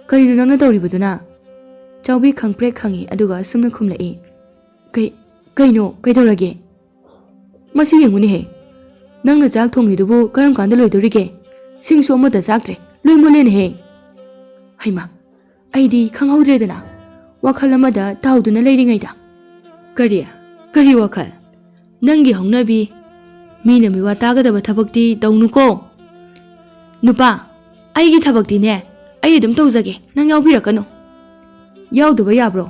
ꯀꯔꯤꯅꯣ ꯅꯪꯅ ꯇꯧꯔꯤꯕꯗꯨꯅ? ꯆꯥꯎꯕꯤ ꯈꯪꯄ꯭ꯔꯦꯛ ꯈꯪꯏ ꯑꯗꯨꯒ ꯑꯁꯨꯝꯅ ꯈꯨꯝꯂꯛꯏ. ꯀꯩꯗꯧꯔꯒꯦ? ꯃꯁꯤ ꯌꯦꯡꯉꯨꯅꯦꯍꯦ. ꯅꯪꯅ ꯆꯥꯛ ꯊꯣꯡꯂꯤꯗꯨꯕꯨ ꯀꯔꯝ ꯀꯥꯟꯗ ꯂꯣꯏꯗꯣꯔꯤꯒꯦ? ꯁꯤꯡꯁꯨ ꯑꯃꯠꯇ ꯆꯥꯛꯇ꯭ꯔꯦ, ꯂꯣꯏ ꯃꯨꯠꯂꯦꯅꯦꯍꯦ. ꯍꯩꯃꯥ, ꯑꯩꯗꯤ ꯈꯪꯍꯧꯗ꯭ꯔꯦꯗꯅ, ꯋꯥꯈꯜ ꯑꯃꯗ ꯇꯥꯎꯗꯨꯅ ꯂꯩꯔꯤꯉꯩꯗ. ꯀꯔꯤ ꯋꯥꯈꯜ? ꯅꯪꯒꯤ ꯍꯧꯅꯕꯤ, ꯃꯤꯅ ꯃꯤꯋꯥ ꯇꯥꯒꯗꯕ ꯊꯕꯛꯇꯤ ꯇꯧꯅꯨꯀꯣ. ꯅꯨꯄꯥ, ꯑꯩꯒꯤ ꯊꯕꯛꯇꯤꯅꯦ ꯑꯩ ꯑꯗꯨꯝ ꯇꯧꯖꯒꯦ, ꯅꯪ ꯌꯥꯎꯕꯤꯔꯛꯀꯅꯨ. ꯌꯥꯎꯗꯕ ꯌꯥꯕ꯭ꯔꯣ?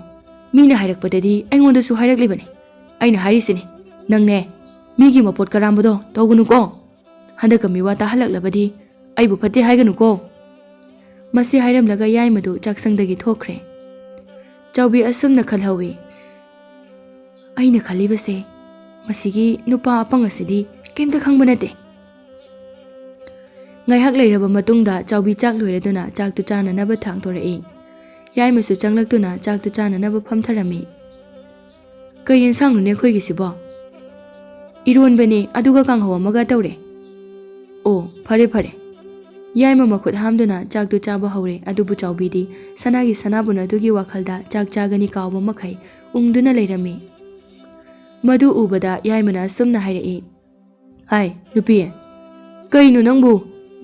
ꯃꯤꯅ ꯍꯥꯏꯔꯛꯄꯗꯗꯤ ꯑꯩꯉꯣꯟꯗꯁꯨ ꯍꯥꯏꯔꯛꯂꯤꯕꯅꯤ. ꯑꯩꯅ ꯍꯥꯏꯔꯤꯁꯤꯅꯤ, ꯅꯪꯅꯦ ꯃꯤꯒꯤ ꯃꯄꯣꯠ ꯀꯔꯥꯝꯕꯗꯣ ꯇꯧꯒꯅꯨꯀꯣ. ꯍꯟꯗꯛꯀ ꯃꯤꯋꯥ ꯇꯥꯍꯜꯂꯛꯂꯕꯗꯤ ꯑꯩꯕꯨ ꯐꯠꯇꯦ ꯍꯥꯏꯒꯅꯨꯀꯣ. ꯃꯁꯤ ꯍꯥꯏꯔꯝꯂꯒ ꯌꯥꯏꯃꯗꯨ ꯆꯥꯛꯁꯪꯗꯒꯤ ꯊꯣꯛꯈ꯭ꯔꯦ. ꯆꯥꯎꯕꯤ ꯑꯁꯨꯝꯅ ꯈꯜꯍꯧꯏ. ꯑꯩꯅ ꯈꯜꯂꯤꯕꯁꯦ, ꯃꯁꯤꯒꯤ ꯅꯨꯄꯥ ꯑꯄꯪ ꯑꯁꯤꯗꯤ ꯀꯩꯝꯇ ꯈꯪꯕ ꯅꯠꯇꯦ. ꯉꯥꯏꯍꯥꯛ ꯂꯩꯔꯕ ꯃꯇꯨꯡꯗ ꯆꯥꯎꯕꯤ ꯆꯥꯛ ꯂꯣꯏꯔꯗꯨꯅ ꯆꯥꯛꯇꯨ ꯆꯥꯅꯅꯕ ꯊꯥꯡꯗꯣꯔꯛꯏ. ꯌꯥꯏꯃꯁꯨ ꯆꯪꯂꯛꯇꯨꯅ ꯆꯥꯛꯇꯨ ꯆꯥꯅꯅꯕ ꯐꯝꯊꯔꯝꯃꯤ. ꯀꯩ ꯌꯦꯟꯁꯥꯡꯅꯣꯅꯦ ꯑꯩꯈꯣꯏꯒꯤꯁꯤꯕꯣ? ꯏꯔꯣꯟꯕꯅꯦ, ꯑꯗꯨꯒ ꯀꯥꯡꯍꯧ ꯑꯃꯒ ꯇꯧꯔꯦ. ꯑꯣ, ꯐꯔꯦ. ꯌꯥꯏꯃ ꯃꯈꯨꯠ ꯍꯥꯝꯗꯨꯅ ꯆꯥꯛꯇꯨ ꯆꯥꯕ ꯍꯧꯔꯦ. ꯑꯗꯨꯕꯨ ꯆꯥꯎꯕꯤꯗꯤ ꯁꯅꯥꯒꯤ ꯁꯅꯥꯕꯨꯟ ꯑꯗꯨꯒꯤ ꯋꯥꯈꯜꯗ ꯆꯥꯛ ꯆꯥꯒꯅꯤ ꯀꯥꯎꯕ ꯃꯈꯩ ꯎꯪꯗꯨꯅ ꯂꯩꯔꯝꯃꯤ. ꯃꯗꯨ ꯎꯕꯗ ꯌꯥꯏꯃꯅ ꯑꯁꯨꯝꯅ ꯍꯥꯏꯔꯛꯏ. ꯍꯥꯏ ꯅꯨꯄꯤ, ꯀꯩꯅꯣ ꯅꯪꯕꯨ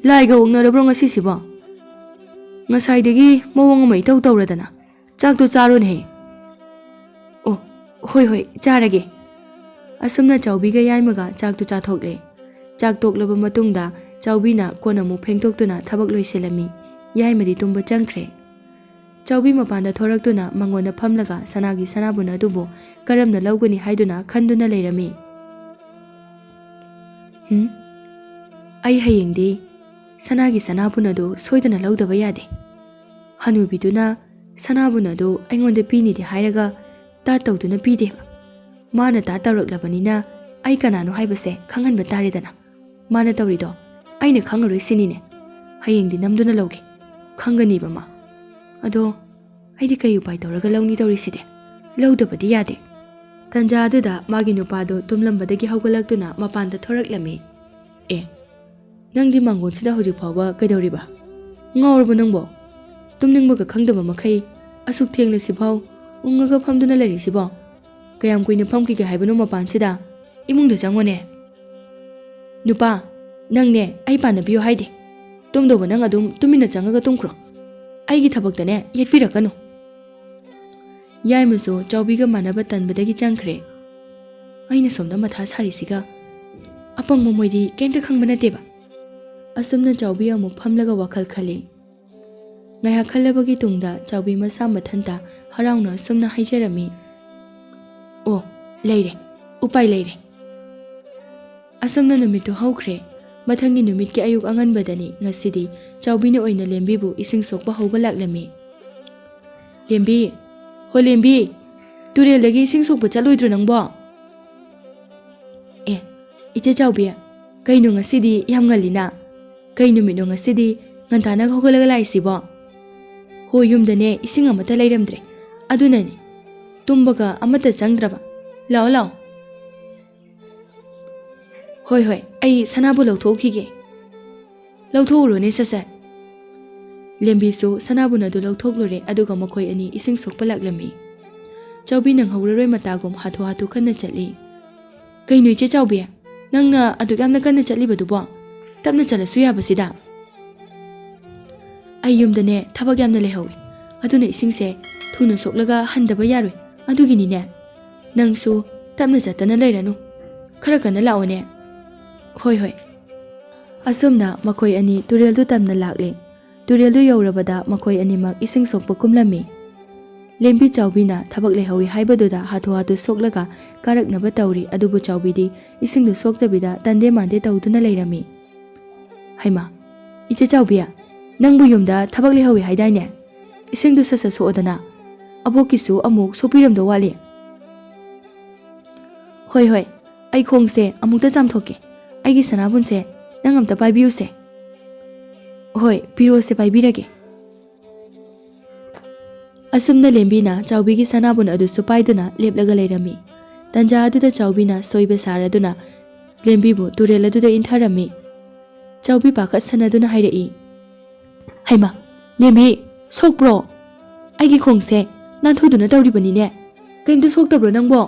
ꯂꯥꯏꯒ ꯑꯣꯛꯅꯔꯕ꯭ꯔꯣ ꯉꯁꯤꯁꯤꯕꯣ? ꯉꯁꯥꯏꯗꯒꯤ ꯃꯑꯣꯡ ꯑꯃ ꯏꯇꯧ ꯇꯧꯔꯗꯅ, ꯆꯥꯛꯇꯣ ꯆꯥꯔꯣꯅꯦꯍꯦ. ꯑꯣ, ꯍꯣꯏ, ꯆꯥꯔꯒꯦ. ꯑꯁꯨꯝꯅ ꯆꯥꯎꯕꯤꯒ ꯌꯥꯏꯃꯒ ꯆꯥꯛꯇꯨ ꯆꯥꯊꯣꯛꯂꯦ. ꯆꯥꯛ ꯇꯣꯛꯂꯕ ꯃꯇꯨꯡꯗ ꯆꯥꯎꯕꯤꯅ ꯀꯣꯟ ꯑꯃꯨꯛ ꯐꯦꯡꯗꯣꯛꯇꯨꯅ ꯊꯕꯛ ꯂꯣꯏꯁꯤꯜꯂꯝꯃꯤ. ꯌꯥꯏꯃꯗꯤ ꯇꯨꯝꯕ ꯆꯪꯈ꯭ꯔꯦ. ꯆꯥꯎꯕꯤ ꯃꯄꯥꯟꯗ ꯊꯣꯔꯛꯇꯨꯅ ꯃꯉꯣꯟꯗ ꯐꯝꯂꯒ ꯁꯅꯥꯒꯤ ꯁꯅꯥꯕꯨꯟ ꯑꯗꯨꯕꯨ ꯀꯔꯝꯅ ꯂꯧꯒꯅꯤ ꯍꯥꯏꯗꯨꯅ ꯈꯟꯗꯨꯅ ꯂꯩꯔꯝꯃꯤ. ꯑꯩ ꯍꯌꯦꯡꯗꯤ ꯁꯅꯥꯒꯤ ꯁꯅꯥꯕꯨꯟ ꯑꯗꯨ ꯁꯣꯏꯗꯅ ꯂꯧꯗꯕ ꯌꯥꯗꯦ. ꯍꯅꯨꯕꯤꯗꯨꯅ ꯁꯅꯥꯕꯨꯟ ꯑꯗꯨ ꯑꯩꯉꯣꯟꯗ ꯄꯤꯅꯤꯗꯤ ꯍꯥꯏꯔꯒ ꯇꯥꯠ ꯇꯧꯗꯨꯅ ꯄꯤꯗꯦꯕ. ꯃꯥꯅ ꯇꯥꯠ ꯇꯧꯔꯛꯂꯕꯅꯤꯅ ꯑꯩ ꯀꯅꯥꯅꯣ ꯍꯥꯏꯕꯁꯦ ꯈꯪꯍꯟꯕ ꯇꯥꯔꯦꯗꯅ. ꯃꯥꯅ ꯇꯧꯔꯤꯗꯣ ꯑꯩꯅ ꯈꯪꯉꯔꯣꯏ ꯁꯤꯅꯤꯅꯦ. ꯍꯌꯦꯡꯗꯤ ꯅꯝꯗꯨꯅ ꯂꯧꯒꯦ, ꯈꯪꯒꯅꯤꯕ ꯃꯥ. ꯑꯗꯣ ꯑꯩꯗꯤ ꯀꯩ ꯎꯄꯥꯏ ꯇꯧꯔꯒ ꯂꯧꯅꯤ ꯇꯧꯔꯤꯁꯤꯗꯤ? ꯂꯧꯗꯕꯗꯤ ꯌꯥꯗꯦ. ꯇꯟꯖꯥ ꯑꯗꯨꯗ ꯃꯥꯒꯤ ꯅꯨꯄꯥꯗꯣ ꯇꯨꯝꯂꯝꯕꯗꯒꯤ ꯍꯧꯒꯠꯂꯛꯇꯨꯅ ꯃꯄꯥꯟꯗ ꯊꯣꯔꯛꯂꯝꯃꯤ. ꯅꯪꯗꯤ ꯃꯥꯡꯒꯣꯟꯁꯤꯗ ꯍꯧꯖꯤꯛ ꯐꯥꯎꯕ ꯀꯩꯗꯧꯔꯤꯕ? ꯉꯥꯎꯔꯕ ꯅꯪꯕꯣ? ꯇꯨꯝꯅꯤꯡꯕꯒ ꯈꯪꯗꯕ ꯃꯈꯩ ꯑꯁꯨꯛ ꯊꯦꯡꯅ ꯁꯤꯐꯥꯎ ꯎꯪꯉꯒ ꯐꯝꯗꯨꯅ ꯂꯩꯔꯤꯁꯤꯕꯣ? ꯀꯌꯥꯝ ꯀꯨꯏꯅ ꯐꯝꯈꯤꯒꯦ ꯍꯥꯏꯕꯅꯣ ꯃꯄꯥꯟꯁꯤꯗ? ꯏꯃꯨꯡꯗ ꯆꯪꯉꯣꯅꯦ. ꯅꯨꯄꯥ, ꯅꯪꯅꯦ ꯑꯩ ꯄꯥꯟꯅꯕꯤꯌꯣ ꯍꯥꯏꯗꯦ. ꯇꯨꯝꯗꯧꯕ ꯅꯪ ꯑꯗꯨꯝ ꯇꯨꯃꯤꯟꯅ ꯆꯪꯉꯒ ꯇꯨꯝꯈ꯭ꯔꯣ. ꯑꯩꯒꯤ ꯊꯕꯛꯇꯅꯦ ꯌꯦꯠꯄꯤꯔꯛꯀꯅꯨ. ꯌꯥꯏꯃꯁꯨ ꯆꯥꯎꯕꯤꯒ ꯃꯥꯟꯅꯕ ꯇꯟꯕꯗꯒꯤ ꯆꯪꯈ꯭ꯔꯦ. ꯑꯩꯅ ꯁꯣꯝꯗ ꯃꯊꯥ ꯁꯥꯔꯤꯁꯤꯒ ꯑꯄꯪꯕ ꯃꯣꯏꯗꯤ ꯀꯩꯝꯇ ꯈꯪꯕ ꯅꯠꯇꯦꯕ. ꯑꯁꯨꯝꯅ ꯆꯥꯎꯕꯤ ꯑꯃꯨꯛ ꯐꯝꯂꯒ ꯋꯥꯈꯜ ꯈꯜꯂꯤ. ꯉꯥꯏꯍꯥꯛ ꯈꯜꯂꯕꯒꯤ ꯇꯨꯡꯗ ꯆꯥꯎꯕꯤ ꯃꯁꯥ ꯃꯊꯟꯇ ꯍꯔꯥꯎꯅ ꯑꯁꯨꯝꯅ ꯍꯥꯏꯖꯔꯝꯃꯤ. ꯑꯣ, ꯂꯩꯔꯦ, ꯎꯄꯥꯏ ꯂꯩꯔꯦ. ꯑꯁꯨꯝꯅ ꯅꯨꯃꯤꯠꯇꯨ ꯍꯧꯈ꯭ꯔꯦ. ꯃꯊꯪꯒꯤ ꯅꯨꯃꯤꯠꯀꯤ ꯑꯌꯨꯛ ꯑꯉꯟꯕꯗꯅꯤ. ꯉꯁꯤꯗꯤ ꯆꯥꯎꯕꯤꯅ ꯑꯣꯏꯅ ꯂꯦꯝꯕꯤꯕꯨ ꯏꯁꯤꯡ ꯁꯣꯛꯄ ꯍꯧꯕ ꯂꯥꯛꯂꯝꯃꯤ. ꯂꯦꯝꯕꯤ, ꯍꯣ ꯂꯦꯝꯕꯤ, ꯇꯨꯔꯦꯜꯗꯒꯤ ꯏꯁꯤꯡ ꯁꯣꯛꯄ ꯆꯠꯂꯣꯏꯗ꯭ꯔꯣ ꯅꯪꯕꯣ? ꯏꯆꯦ ꯆꯥꯎꯕꯤ, ꯀꯩꯅꯣ ꯉꯁꯤꯗꯤ ꯌꯥꯝ ꯉꯜꯂꯤꯅ? ꯀꯩ ꯅꯨꯃꯤꯠꯅꯣ ꯉꯁꯤꯗꯤ ꯉꯟꯇꯥꯅ ꯍꯧꯒꯠꯂꯒ ꯂꯥꯛꯏꯁꯤꯕꯣ? ꯍꯣꯏ, ꯌꯨꯝꯗꯅꯦ ꯏꯁꯤꯡ ꯑꯃꯠꯇ ꯂꯩꯔꯝꯗ꯭ꯔꯦ. ꯑꯗꯨꯅꯅꯦ ꯇꯨꯝꯕꯒ ꯑꯃꯠꯇ ꯆꯪꯗ꯭ꯔꯕ. ꯂꯥꯛꯑꯣ. ꯍꯣꯏ, ꯑꯩ ꯁꯅꯥꯕꯨꯟ ꯂꯧꯊꯣꯛꯈꯤꯒꯦ. ꯂꯧꯊꯣꯛꯎꯔꯣꯅꯦ ꯁꯠ-ꯁꯠ. ꯂꯦꯝꯕꯤꯁꯨ ꯁꯅꯥꯕꯨꯟ ꯑꯗꯨ ꯂꯧꯊꯣꯛꯂꯨꯔꯦ. ꯑꯗꯨꯒ ꯃꯈꯣꯏ ꯑꯅꯤ ꯏꯁꯤꯡ ꯁꯣꯛꯄ ꯂꯥꯛꯂꯝꯃꯤ. ꯆꯥꯎꯕꯤ ꯅꯪꯍꯧꯔꯔꯣꯏ ꯃꯇꯥꯒꯨꯝ ꯍꯥꯊꯨ ꯀꯟꯅ ꯆꯠꯂꯤ. ꯀꯩꯅꯣ ꯏꯆꯦ ꯆꯥꯎꯕꯤ, ꯅꯪꯅ ꯑꯗꯨꯛ ꯌꯥꯝꯅ ꯀꯟꯅ ꯆꯠꯂꯤꯕꯗꯨꯕꯣ? ꯇꯞꯅ ꯆꯠꯂꯁꯨ ꯌꯥꯕꯁꯤꯗ. ꯑꯩ ꯌꯨꯝꯗꯅꯦ ꯊꯕꯛ ꯌꯥꯝꯅ ꯂꯩꯍꯧꯏ ꯑꯗꯨꯅ ꯏꯁꯤꯡꯁꯦ ꯊꯨꯅ ꯁꯣꯛꯂꯒ ꯍꯟꯗꯕ ꯌꯥꯔꯣꯏ ꯑꯗꯨꯒꯤꯅꯤꯅꯦ ꯅꯪꯁꯨ ꯇꯞꯅ ꯆꯠꯇꯅ ꯂꯩꯔꯅꯨ ꯈꯔ ꯀꯟꯅ ꯂꯥꯛꯑꯣꯅꯦ ꯍꯣꯏ ꯍꯣꯏ ꯑꯁꯨꯝꯅ ꯃꯈꯣꯏ ꯑꯅꯤ ꯇꯨꯔꯦꯜꯗꯨ ꯇꯝꯅ ꯂꯥꯛꯂꯦ ꯇꯨꯔꯦꯜꯗꯨ ꯌꯧꯔꯕꯗ ꯃꯈꯣꯏ ꯑꯅꯤꯃꯛ ꯏꯁꯤꯡ ꯁꯣꯛꯄ ꯀꯨꯝꯂꯝꯃꯤ ꯂꯦꯝꯕꯤ ꯆꯥꯎꯕꯤꯅ ꯊꯕꯛ ꯂꯩꯍꯧꯏ ꯍꯥꯏꯕꯗꯨꯗ ꯍꯥꯊꯨ ꯍꯥꯊꯨ ꯁꯣꯛꯂꯒ ꯀꯥꯔꯛꯅꯕ ꯇꯧꯔꯤ ꯑꯗꯨꯕꯨ ꯆꯥꯎꯕꯤꯗꯤ ꯏꯁꯤꯡꯗꯨ ꯁꯣꯛꯇꯕꯤꯗ ꯇꯟꯗꯦ ꯃꯥꯟꯗꯦ ꯇꯧꯗꯨꯅ ꯂꯩꯔꯝꯃꯤ ꯍꯩꯃꯥ ꯏꯆꯦ ꯆꯥꯎꯕꯤ ꯅꯪꯕꯨ ꯌꯨꯝꯗ ꯊꯕꯛ ꯂꯩꯍꯧꯏ ꯍꯥꯏꯗꯥꯏꯅꯦ ꯏꯁꯤꯡꯗꯨ ꯁꯠ ꯁꯣꯛꯑꯣꯗꯅ ꯑꯕꯣꯛꯀꯤꯁꯨ ꯑꯃꯨꯛ ꯁꯣꯛꯄꯤꯔꯝꯗꯧ ꯋꯥꯠꯂꯤ ꯍꯣꯏ ꯍꯣꯏ ꯑꯩ ꯈꯣꯡꯁꯦ ꯑꯃꯨꯛꯇ ꯆꯥꯝꯊꯣꯛꯀꯦ ꯑꯩꯒꯤ ꯁꯅꯥꯕꯨꯟꯁꯦ ꯅꯪ ꯑꯝꯇ ꯄꯥꯏꯕꯤꯌꯨꯁꯦ ꯍꯣꯏ ꯄꯤꯔꯣꯁꯦ ꯄꯥꯏꯕꯤꯔꯒꯦ ꯑꯁꯨꯝꯅ ꯂꯦꯝꯕꯤꯅ ꯆꯥꯎꯕꯤꯒꯤ ꯁꯅꯥꯕꯨꯟ ꯑꯗꯨꯁꯨ ꯄꯥꯏꯗꯨꯅ ꯂꯦꯞꯂꯒ ꯂꯩꯔꯝꯃꯤ ꯇꯟꯖꯥ ꯑꯗꯨꯗ ꯆꯥꯎꯕꯤꯅ ꯁꯣꯏꯕ ꯁꯥꯔꯗꯨꯅ ꯂꯦꯝꯕꯤꯕꯨ ꯇꯨꯔꯦꯜ ꯑꯗꯨꯗ ꯏꯟꯊꯔꯝꯃꯤ ꯆꯥꯎꯕꯤ ꯄꯥꯈꯠ ꯁꯅꯗꯨꯅ ꯍꯥꯏꯔꯛꯏ ꯍꯩꯃꯥ ꯂꯦꯝꯕꯤ ꯁꯣꯛꯄ꯭ꯔꯣ ꯑꯩꯒꯤ ꯈꯣꯡꯁꯦ ꯅꯥꯟꯊꯨꯗꯨꯅ ꯇꯧꯔꯤꯕꯅꯤꯅꯦ ꯀꯩꯝꯇ ꯁꯣꯛꯇꯕ꯭ꯔꯣ ꯅꯪꯕꯣ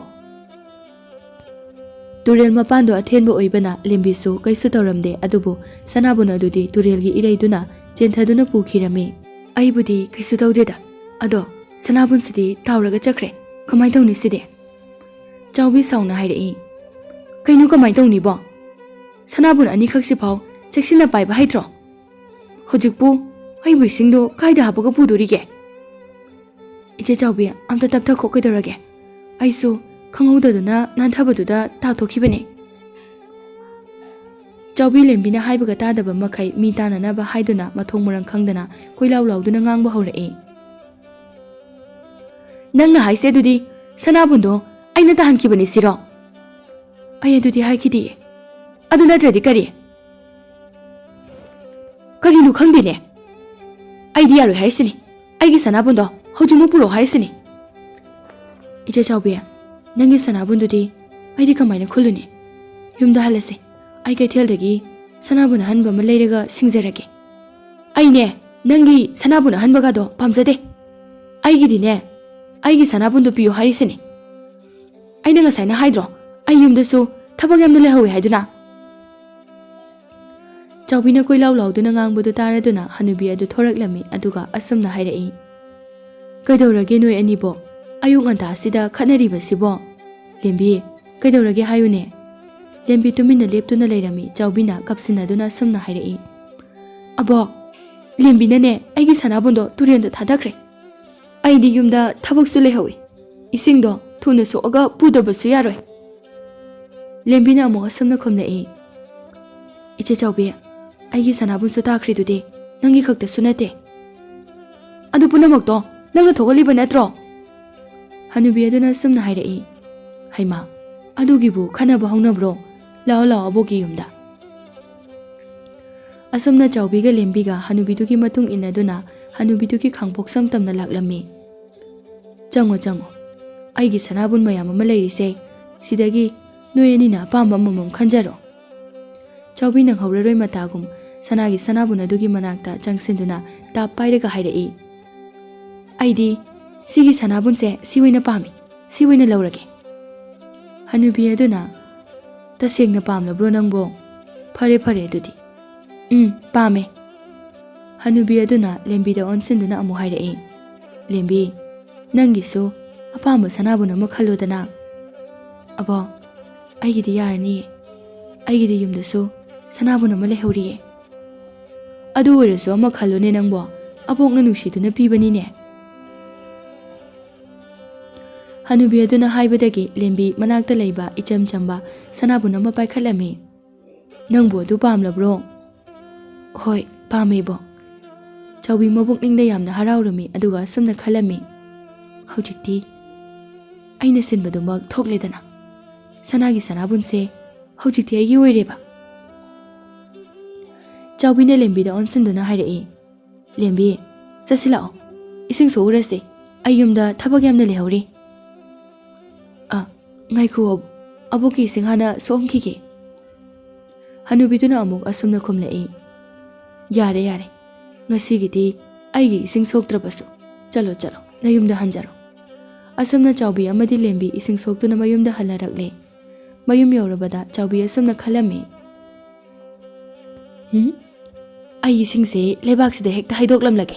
ꯇꯨꯔꯦꯜ ꯃꯄꯥꯟꯗꯣ ꯑꯊꯦꯟꯕ ꯑꯣꯏꯕꯅ ꯂꯦꯝꯕꯤꯁꯨ ꯀꯩꯁꯨ ꯇꯧꯔꯝꯗꯦ ꯑꯗꯨꯕꯨ ꯁꯅꯥꯕꯨꯟ ꯑꯗꯨꯗꯤ ꯇꯨꯔꯦꯜꯒꯤ ꯏꯔꯩꯗꯨꯅ ꯆꯦꯟꯊꯗꯨꯅ ꯄꯨꯈꯤꯔꯝꯃꯤ ꯑꯩꯕꯨꯗꯤ ꯀꯩꯁꯨ ꯇꯧꯗꯦꯗ ꯑꯗꯣ ꯁꯅꯥꯕꯨꯟꯁꯤꯗꯤ ꯇꯥꯎꯔꯒ ꯆꯠꯈ꯭ꯔꯦ ꯀꯃꯥꯏ ꯇꯧꯅꯤ ꯁꯤꯗꯤ ꯆꯥꯎꯕꯤ ꯁꯥꯎꯅ ꯍꯥꯏꯔꯛꯏ ꯀꯩꯅꯣ ꯀꯃꯥꯏ ꯇꯧꯅꯤꯕꯣ ꯁꯅꯥꯕꯨꯟ ꯑꯅꯤꯈꯛꯁꯤꯐꯥꯎ ꯆꯦꯛꯁꯤꯟꯅ ꯄꯥꯏꯕ ꯍꯩꯇ꯭ꯔꯣ ꯍꯧꯖꯤꯛꯄꯨ ꯑꯩꯕꯨ ꯏꯁꯤꯡꯗꯣ ꯀꯥꯏꯗ ꯍꯥꯞꯄꯒ ꯄꯨꯗꯣꯔꯤꯒꯦ ꯏꯆꯦ ꯆꯥꯎꯕꯤ ꯑꯝꯇ ꯇꯞꯊꯈꯣ ꯀꯩꯗꯧꯔꯒꯦ ꯑꯩꯁꯨ ꯈꯪꯍꯧꯗꯗꯨꯅ ꯅꯥꯟꯊꯕꯗꯨꯗ ꯇꯥꯊꯣꯛꯈꯤꯕꯅꯦ ꯆꯥꯎꯕꯤ ꯂꯦꯝꯕꯤꯅ ꯍꯥꯏꯕꯒ ꯇꯥꯗꯕ ꯃꯈꯩ ꯃꯤ ꯇꯥꯟꯅꯅꯕ ꯍꯥꯏꯗꯨꯅ ꯃꯊꯣꯡ ꯃꯔꯝ ꯈꯪꯗꯅ ꯀꯣꯏꯂꯥꯎ ꯂꯥꯎꯗꯨꯅ ꯉꯥꯡꯕ ꯍꯧꯔꯛꯏ ꯅꯪꯅ ꯍꯥꯏꯁꯦ ꯑꯗꯨꯗꯤ ꯁꯅꯥꯕꯨꯟꯗꯣ ꯑꯩꯅ ꯇꯥꯍꯟꯈꯤꯕꯅꯤ ꯁꯤꯔꯣ ꯑꯩ ꯑꯗꯨꯗꯤ ꯍꯥꯏꯈꯤꯗꯤꯌꯦ ꯑꯗꯨ ꯅꯠꯇ꯭ꯔꯗꯤ ꯀꯔꯤꯅꯣ ꯈꯪꯗꯦꯅꯦ ꯑꯩꯗꯤ ꯌꯥꯔꯣꯏ ꯍꯥꯏꯔꯤꯁꯤꯅꯤ ꯑꯩꯒꯤ ꯁꯅꯥꯕꯨꯟꯗꯣ ꯍꯧꯖꯤꯛꯃꯛ ꯄꯨꯔꯛꯑꯣ ꯍꯥꯏꯔꯤꯁꯤꯅꯤ ꯏꯆꯦ ꯆꯥꯎꯕꯤ ꯅꯪꯒꯤ ꯁꯅꯥꯕꯨꯟꯗꯨꯗꯤ ꯑꯩꯗꯤ ꯀꯃꯥꯏꯅ ꯈꯨꯜꯂꯨꯅꯤ ꯌꯨꯝꯗ ꯍꯜꯂꯁꯤ ꯑꯩ ꯀꯩꯊꯦꯜꯗꯒꯤ ꯁꯅꯥꯕꯨꯟ ꯑꯍꯟꯕ ꯑꯃ ꯂꯩꯔꯒ ꯁꯤꯡꯖꯔꯒꯦ ꯑꯩꯅꯦ ꯅꯪꯒꯤ ꯁꯅꯥꯕꯨꯟ ꯑꯍꯟꯕꯒꯗꯣ ꯄꯥꯝꯖꯗꯦ ꯑꯩꯒꯤꯗꯤꯅꯦ ꯑꯩꯒꯤ ꯁꯅꯥꯕꯨꯟꯗꯨ ꯄꯤꯌꯨ ꯍꯥꯏꯔꯤꯁꯤꯅꯤ ꯑꯩꯅ ꯉꯁꯥꯏꯅ ꯍꯥꯏꯗ꯭ꯔꯣ ꯑꯩ ꯌꯨꯝꯗꯁꯨ ꯊꯕꯛ ꯌꯥꯝꯅ ꯂꯩꯍꯧꯏ ꯍꯥꯏꯗꯨꯅ ꯆꯥꯎꯕꯤꯅ ꯀꯣꯏꯂꯥꯎ ꯂꯥꯎꯗꯨꯅ ꯉꯥꯡꯕꯗꯨ ꯇꯥꯔꯗꯨꯅ ꯍꯅꯨꯕꯤ ꯑꯗꯨ ꯊꯣꯔꯛꯂꯝꯃꯤ ꯑꯗꯨꯒ ꯑꯁꯨꯝꯅ ꯍꯥꯏꯔꯛꯏ ꯀꯩꯗꯧꯔꯒꯦ ꯅꯣꯏ ꯑꯅꯤꯕꯣ ꯑꯌꯨꯛ ꯉꯟꯇꯥꯁꯤꯗ ꯈꯠꯅꯔꯤꯕꯁꯤꯕꯣ ꯂꯦꯝꯕꯤ ꯀꯩꯗꯧꯔꯒꯦ ꯍꯥꯏꯌꯨꯅꯦ ꯂꯦꯝꯕꯤ ꯇꯨꯃꯤꯟꯅ ꯂꯦꯞꯇꯨꯅ ꯂꯩꯔꯝꯃꯤ ꯆꯥꯎꯕꯤꯅ ꯀꯞꯁꯤꯟꯅꯗꯨꯅ ꯑꯁꯨꯝꯅ ꯍꯥꯏꯔꯛꯏ ꯑꯕꯣꯛ ꯂꯦꯝꯕꯤꯅꯅꯦ ꯑꯩꯒꯤ ꯁꯅꯥꯕꯨꯟꯗꯣ ꯇꯨꯔꯦꯜꯗ ꯊꯥꯗꯈ꯭ꯔꯦ ꯑꯩꯗꯤ ꯌꯨꯝꯗ ꯊꯕꯛꯁꯨ ꯂꯩꯍꯧꯏ ꯏꯁꯤꯡꯗꯣ ꯊꯨꯅ ꯁꯣꯛꯑꯒ ꯄꯨꯗꯕꯁꯨ ꯌꯥꯔꯣꯏ ꯂꯦꯝꯕꯤꯅ ꯑꯃꯨꯛ ꯑꯁꯨꯝꯅ ꯈꯨꯝꯂꯛꯏ ꯏꯆꯦ ꯆꯥꯎꯕꯤ ꯑꯩꯒꯤ ꯁꯅꯥꯕꯨꯟꯁꯨ ꯇꯥꯈ꯭ꯔꯤꯗꯨꯗꯤ ꯅꯪꯒꯤ ꯈꯛꯇꯁꯨ ꯅꯠꯇꯦ ꯑꯗꯨ ꯄꯨꯝꯅꯃꯛꯇꯣ ꯅꯪꯅ ꯊꯣꯛꯍꯜꯂꯤꯕ ꯅꯠꯇ꯭ꯔꯣ ꯍꯅꯨꯕꯤ ꯑꯗꯨꯅ ꯑꯁꯨꯝꯅ ꯍꯥꯏꯔꯛꯏ ꯍꯩꯃꯥ ꯑꯗꯨꯒꯤꯕꯨ ꯈꯟꯅꯕ ꯍꯧꯅꯕ꯭ꯔꯣ ꯂꯥꯛꯑꯣ ꯂꯥꯛꯑꯣ ꯑꯕꯣꯛꯀꯤ ꯌꯨꯝꯗ ꯑꯁꯨꯝꯅ ꯆꯥꯎꯕꯤꯒ ꯂꯦꯝꯕꯤꯒ ꯍꯅꯨꯕꯤꯗꯨꯒꯤ ꯃꯇꯨꯡ ꯏꯟꯅꯗꯨꯅ ꯍꯅꯨꯕꯤꯗꯨꯒꯤ ꯈꯥꯡꯄꯣꯛꯁꯝ ꯇꯝꯅ ꯂꯥꯛꯂꯝꯃꯤ ꯆꯪꯉꯣ ꯆꯪꯉꯣ ꯑꯩꯒꯤ ꯁꯅꯥꯕꯨꯟ ꯃꯌꯥꯝ ꯑꯃ ꯂꯩꯔꯤꯁꯦ ꯁꯤꯗꯒꯤ ꯅꯣꯏ ꯑꯅꯤꯅ ꯑꯄꯥꯝꯕ ꯑꯃꯃꯝ ꯈꯟꯖꯔꯣ ꯆꯥꯎꯕꯤ ꯅꯪꯍꯧꯔꯔꯣꯏ ꯃꯇꯥꯒꯨꯝ ꯁꯅꯥꯒꯤ ꯁꯅꯥꯕꯨꯟ ꯑꯗꯨꯒꯤ ꯃꯅꯥꯛꯇ ꯆꯪꯁꯤꯟꯗꯨꯅ ꯇꯥꯞ ꯄꯥꯏꯔꯒ ꯍꯥꯏꯔꯛꯏ ꯑꯩꯗꯤ ꯁꯤꯒꯤ ꯁꯅꯥꯕꯨꯟꯁꯦ ꯁꯤ ꯑꯣꯏꯅ ꯄꯥꯝꯃꯤ ꯁꯤ ꯑꯣꯏꯅ ꯂꯧꯔꯒꯦ ꯍꯅꯨꯕꯤ ꯑꯗꯨꯅ ꯇꯁꯦꯡꯅ ꯄꯥꯝꯂꯕ꯭ꯔꯣ ꯅꯪꯕꯣ ꯐꯔꯦ ꯐꯔꯦ ꯑꯗꯨꯗꯤ ꯄꯥꯝꯃꯦ ꯍꯅꯨꯕꯤ ꯑꯗꯨꯅ ꯂꯦꯝꯕꯤꯗ ꯑꯣꯟꯁꯤꯟꯗꯨꯅ ꯑꯃꯨꯛ ꯍꯥꯏꯔꯛꯏ ꯂꯦꯝꯕꯤ ꯅꯪꯒꯤꯁꯨ ꯑꯄꯥꯝꯕ ꯁꯅꯥꯕꯨꯟ ꯑꯃ ꯈꯜꯂꯨꯗꯅ ꯑꯕꯣ ꯑꯩꯒꯤꯗꯤ ꯌꯥꯔꯅꯤꯌꯦ ꯑꯩꯒꯤꯗꯤ ꯌꯨꯝꯗꯁꯨ ꯁꯅꯥꯕꯨꯟ ꯑꯃ ꯂꯩꯍꯧꯔꯤꯌꯦ ꯑꯗꯨ ꯑꯣꯏꯔꯁꯨ ꯑꯃ ꯈꯜꯂꯨꯅꯦ ꯅꯪꯕꯣ ꯑꯕꯣꯛꯅ ꯅꯨꯡꯁꯤꯗꯨꯅ ꯄꯤꯕꯅꯤꯅꯦ ꯍꯅꯨꯕꯤ ꯑꯗꯨꯅ ꯍꯥꯏꯕꯗꯒꯤ ꯂꯦꯝꯕꯤ ꯃꯅꯥꯛꯇ ꯂꯩꯕ ꯏꯆꯝ ꯆꯝꯕ ꯁꯅꯥꯕꯨꯟ ꯑꯃ ꯄꯥꯏꯈꯠꯂꯝꯃꯤ ꯅꯪꯕꯨ ꯑꯗꯨ ꯄꯥꯝꯂꯕ꯭ꯔꯣ ꯍꯣꯏ ꯄꯥꯝꯃꯦꯕꯣ ꯆꯥꯎꯕꯤ ꯃꯕꯨꯛꯅꯤꯡꯗ ꯌꯥꯝꯅ ꯍꯔꯥꯎꯔꯝꯃꯤ ꯑꯗꯨꯒ ꯑꯁꯨꯝꯅ ꯈꯜꯂꯝꯃꯤ ꯍꯧꯖꯤꯛꯇꯤ ꯑꯩꯅ ꯁꯤꯟꯕꯗꯨꯃꯛ ꯊꯣꯛꯂꯦꯗꯅ ꯁꯅꯥꯒꯤ ꯁꯅꯥꯕꯨꯟꯁꯦ ꯍꯧꯖꯤꯛꯇꯤ ꯑꯩꯒꯤ ꯑꯣꯏꯔꯦꯕ ꯆꯥꯎꯕꯤꯅ ꯂꯦꯝꯕꯤꯗ ꯑꯣꯟꯁꯤꯟꯗꯨꯅ ꯍꯥꯏꯔꯛꯏ ꯂꯦꯝꯕꯤ ꯆꯠꯁꯤ ꯂꯥꯛꯑꯣ ꯏꯁꯤꯡ ꯁꯣꯛꯎꯔꯁꯤ ꯑꯩ ꯌꯨꯝꯗ ꯊꯕꯛ ꯌꯥꯝꯅ ꯂꯩꯍꯧꯔꯤ ꯉꯥꯏꯈꯣ ꯑꯕꯣꯛꯀꯤ ꯏꯁꯤꯡ ꯍꯥꯟꯅ ꯁꯣꯛꯑꯝꯈꯤꯒꯦ ꯍꯅꯨꯕꯤꯗꯨꯅ ꯑꯃꯨꯛ ꯑꯁꯨꯝꯅ ꯈꯨꯝꯂꯛꯏ ꯌꯥꯔꯦ ꯌꯥꯔꯦ ꯉꯁꯤꯒꯤꯗꯤ ꯑꯩꯒꯤ ꯏꯁꯤꯡ ꯁꯣꯛꯇ꯭ꯔꯕꯁꯨ ꯆꯠꯂꯣ ꯆꯠꯂꯣ ꯅꯌꯨꯝꯗ ꯍꯟꯖꯔꯣ ꯑꯁꯨꯝꯅ ꯆꯥꯎꯕꯤ ꯑꯃꯗꯤ ꯂꯦꯝꯕꯤ ꯏꯁꯤꯡ ꯁꯣꯛꯇꯨꯅ ꯃꯌꯨꯝꯗ ꯍꯜꯂꯔꯛꯂꯦ ꯃꯌꯨꯝ ꯌꯧꯔꯕꯗ ꯆꯥꯎꯕꯤ ꯑꯁꯨꯝꯅ ꯈꯜꯂꯝꯃꯤ ꯑꯩꯒꯤ ꯏꯁꯤꯡꯁꯦ ꯂꯩꯕꯥꯛꯁꯤꯗ ꯍꯦꯛꯇ ꯍꯩꯗꯣꯛꯂꯝꯂꯒꯦ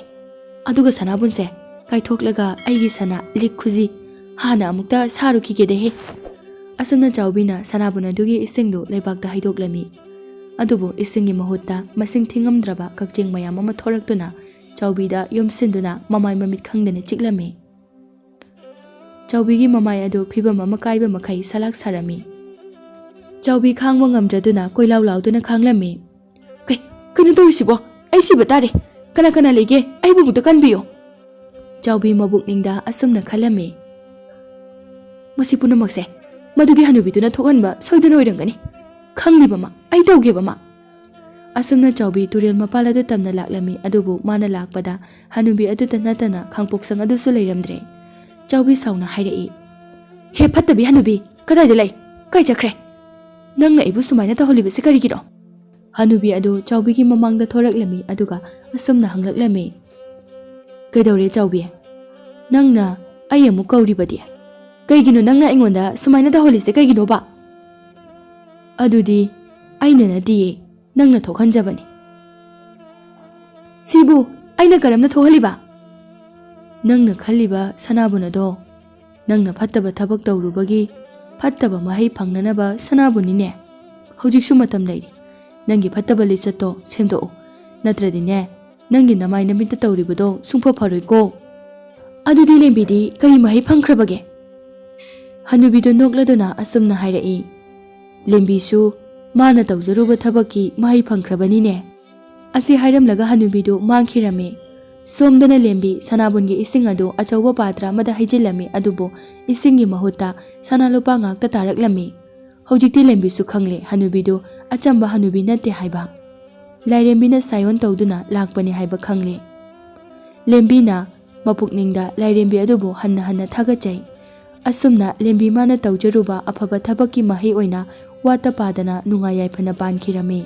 ꯑꯗꯨꯒ ꯁꯅꯥꯕꯨꯟꯁꯦ ꯀꯥꯏꯊꯣꯛꯂꯒ ꯑꯩꯒꯤ ꯁꯅꯥ ꯂꯤꯛ ꯈꯨꯖꯤ ꯍꯥꯟꯅ ꯑꯃꯨꯛꯇ ꯁꯥꯔꯨꯈꯤꯒꯦꯗꯍꯦ ꯑꯁꯨꯝꯅ ꯆꯥꯎꯕꯤꯅ ꯁꯅꯥꯕꯨꯟ ꯑꯗꯨꯒꯤ ꯏꯁꯤꯡꯗꯨ ꯂꯩꯕꯥꯛꯇ ꯍꯩꯗꯣꯛꯂꯝꯃꯤ ꯑꯗꯨꯕꯨ ꯏꯁꯤꯡꯒꯤ ꯃꯍꯨꯠꯇ ꯃꯁꯤꯡ ꯊꯤꯉꯝꯗ꯭ꯔꯕ ꯀꯛꯆꯦꯡ ꯃꯌꯥꯝ ꯑꯃ ꯊꯣꯔꯛꯇꯨꯅ ꯆꯥꯎꯕꯤꯗ ꯌꯨꯝꯁꯤꯟꯗꯨꯅ ꯃꯃꯥꯏ ꯃꯃꯤꯠ ꯈꯪꯗꯅ ꯆꯤꯛꯂꯝꯃꯤ ꯆꯥꯎꯕꯤꯒꯤ ꯃꯃꯥꯏ ꯑꯗꯨ ꯐꯤꯕꯝ ꯑꯃ ꯀꯥꯏꯕ ꯃꯈꯩ ꯁꯂꯥꯛ ꯁꯥꯔꯝꯃꯤ ꯆꯥꯎꯕꯤ ꯈꯥꯡꯕ ꯉꯝꯗ꯭ꯔꯗꯨꯅ ꯀꯣꯏꯂꯥꯎ ꯂꯥꯎꯗꯨꯅ ꯈꯥꯡꯂꯝꯃꯤ ꯀꯩꯅꯣ ꯇꯧꯔꯤꯁꯤꯕꯣ ꯑꯩ ꯁꯤꯕ ꯇꯥꯔꯦ ꯀꯅꯥ ꯀꯅꯥ ꯂꯩꯒꯦ ꯑꯩꯕꯨ ꯑꯃꯨꯛꯇ ꯀꯟꯕꯤꯌꯣ ꯆꯥꯎꯕꯤ ꯃꯕꯨꯛꯅꯤꯡꯗ ꯑꯁꯨꯝꯅ ꯈꯜꯂꯝꯃꯤ ꯃꯁꯤ ꯄꯨꯝꯅꯃꯛꯁꯦ ꯃꯗꯨꯒꯤ ꯍꯅꯨꯕꯤꯗꯨꯅ ꯊꯣꯛꯍꯟꯕ ꯁꯣꯏꯗꯅ ꯑꯣꯏꯔꯝꯒꯅꯤ ꯈꯪꯂꯤꯕ ꯃꯥ ꯑꯩ ꯇꯧꯒꯦꯕ ꯃꯥ ꯑꯁꯨꯝꯅ ꯆꯥꯎꯕꯤ ꯇꯨꯔꯦꯜ ꯃꯄꯥꯜ ꯑꯗꯨ ꯇꯝꯅ ꯂꯥꯛꯂꯝꯃꯤ ꯑꯗꯨꯕꯨ ꯃꯥꯅ ꯂꯥꯛꯄꯗ ꯍꯅꯨꯕꯤ ꯑꯗꯨꯇ ꯅꯠꯇꯅ ꯈꯥꯡꯄꯣꯛꯁꯪ ꯑꯗꯨꯁꯨ ꯂꯩꯔꯝꯗ꯭ꯔꯦ ꯆꯥꯎꯕꯤ ꯁꯥꯎꯅ ꯍꯥꯏꯔꯛꯏ ꯍꯦ ꯐꯠꯇꯕꯤ ꯍꯅꯨꯕꯤ ꯀꯗꯥꯏꯗ ꯂꯩ ꯀꯥꯏ ꯆꯠꯈ꯭ꯔꯦ ꯅꯪꯅ ꯑꯩꯕꯨ ꯁꯨꯃꯥꯏꯅ ꯇꯧꯍꯜꯂꯤꯕꯁꯤ ꯀꯔꯤꯒꯤꯅꯣ ꯍꯅꯨꯕꯤ ꯑꯗꯨ ꯆꯥꯎꯕꯤꯒꯤ ꯃꯃꯥꯡꯗ ꯊꯣꯔꯛꯂꯝꯃꯤ ꯑꯗꯨꯒ ꯑꯁꯨꯝꯅ ꯍꯪꯂꯛꯂꯝꯃꯤ ꯀꯩꯗꯧꯔꯦ ꯆꯥꯎꯕꯤ ꯅꯪꯅ ꯑꯩ ꯑꯃꯨꯛ ꯀꯧꯔꯤꯕꯗꯤ ꯀꯩꯒꯤꯅꯣ ꯅꯪꯅ ꯑꯩꯉꯣꯟꯗ ꯁꯨꯃꯥꯏꯅ ꯇꯧꯍꯜꯂꯤꯁꯦ ꯀꯩꯒꯤꯅꯣꯕ ꯑꯗꯨꯗꯤ ꯑꯩꯅ ꯅꯠꯇꯤꯌꯦ ꯅꯪꯅ ꯊꯣꯛꯍꯟꯖꯕꯅꯤ ꯁꯤꯕꯨ ꯑꯩꯅ ꯀꯔꯝꯅ ꯊꯣꯛꯍꯜꯂꯤꯕ ꯅꯪꯅ ꯈꯜꯂꯤꯕ ꯁꯅꯥꯕꯨꯟ ꯑꯗꯣ ꯅꯪꯅ ꯐꯠꯇꯕ ꯊꯕꯛ ꯇꯧꯔꯨꯕꯒꯤ ꯐꯠꯇꯕ ꯃꯍꯩ ꯐꯪꯅꯅꯕ ꯁꯅꯥꯕꯨꯟꯅꯤꯅꯦ ꯍꯧꯖꯤꯛꯁꯨ ꯃꯇꯝ ꯂꯩꯔꯤ ꯅꯪꯒꯤ ꯐꯠꯇꯕ ꯂꯤꯆꯠꯇꯣ ꯁꯦꯝꯗꯣꯛꯎ ꯅꯠꯇ꯭ꯔꯗꯤꯅꯦ ꯅꯪꯒꯤ ꯅꯃꯥꯏ ꯅꯃꯤꯠꯇ ꯇꯧꯔꯤꯕꯗꯣ ꯁꯨꯡꯐ ꯐꯔꯣꯏꯀꯣ ꯑꯗꯨꯗꯤ ꯂꯦꯝꯕꯤꯗꯤ ꯀꯔꯤ ꯃꯍꯩ ꯐꯪꯈ꯭ꯔꯕꯒꯦ ꯍꯅꯨꯕꯤꯗꯨ ꯅꯣꯛꯂꯗꯨꯅ ꯑꯁꯨꯝꯅ ꯍꯥꯏꯔꯛꯏ ꯂꯦꯝꯕꯤꯁꯨ ꯃꯥꯅ ꯇꯧꯖꯔꯨꯕ ꯊꯕꯛꯀꯤ ꯃꯍꯩ ꯐꯪꯈ꯭ꯔꯕꯅꯤꯅꯦ ꯑꯁꯤ ꯍꯥꯏꯔꯝꯂꯒ ꯍꯅꯨꯕꯤꯗꯨ ꯃꯥꯡꯈꯤꯔꯝꯃꯤ ꯁꯣꯝꯗꯅ ꯂꯦꯝꯕꯤ ꯁꯅꯥꯕꯨꯟꯒꯤ ꯏꯁꯤꯡ ꯑꯗꯨ ꯑꯆꯧꯕ ꯄꯥꯇ꯭ꯔ ꯑꯃꯗ ꯍꯩꯖꯤꯜꯂꯝꯃꯤ ꯑꯗꯨꯕꯨ ꯏꯁꯤꯡꯒꯤ ꯃꯍꯨꯠꯇ ꯁꯅꯥ ꯂꯨꯄꯥ ꯉꯥꯛꯇ ꯇꯥꯔꯛꯂꯝꯃꯤ ꯍꯧꯖꯤꯛꯇꯤ ꯂꯦꯝꯕꯤꯁꯨ ꯈꯪꯂꯦ ꯍꯅꯨꯕꯤꯗꯨ ꯑꯆꯝꯕ ꯍꯅꯨꯕꯤ ꯅꯠꯇꯦ ꯍꯥꯏꯕ ꯂꯥꯏꯔꯦꯝꯕꯤꯅ ꯁꯥꯏꯑꯣꯟ ꯇꯧꯗꯨꯅ ꯂꯥꯛꯄꯅꯤ ꯍꯥꯏꯕ ꯈꯪꯂꯦ ꯂꯦꯝꯕꯤꯅ ꯃꯄꯨꯛꯅꯤꯡꯗ ꯂꯥꯏꯔꯦꯝꯕꯤ ꯑꯗꯨꯕꯨ ꯍꯟꯅ ꯍꯟꯅ ꯊꯥꯒꯠꯆꯩ ꯑꯁꯨꯝꯅ ꯂꯦꯝꯕꯤ ꯃꯥꯅ ꯇꯧꯖꯔꯨꯕ ꯑꯐꯕ ꯊꯕꯛꯀꯤ ꯃꯍꯩ ꯑꯣꯏꯅ ꯋꯥꯠꯇ ꯄꯥꯗꯅ ꯅꯨꯡꯉꯥꯏ ꯌꯥꯏꯐꯅ ꯄꯥꯟꯈꯤꯔꯝꯃꯤ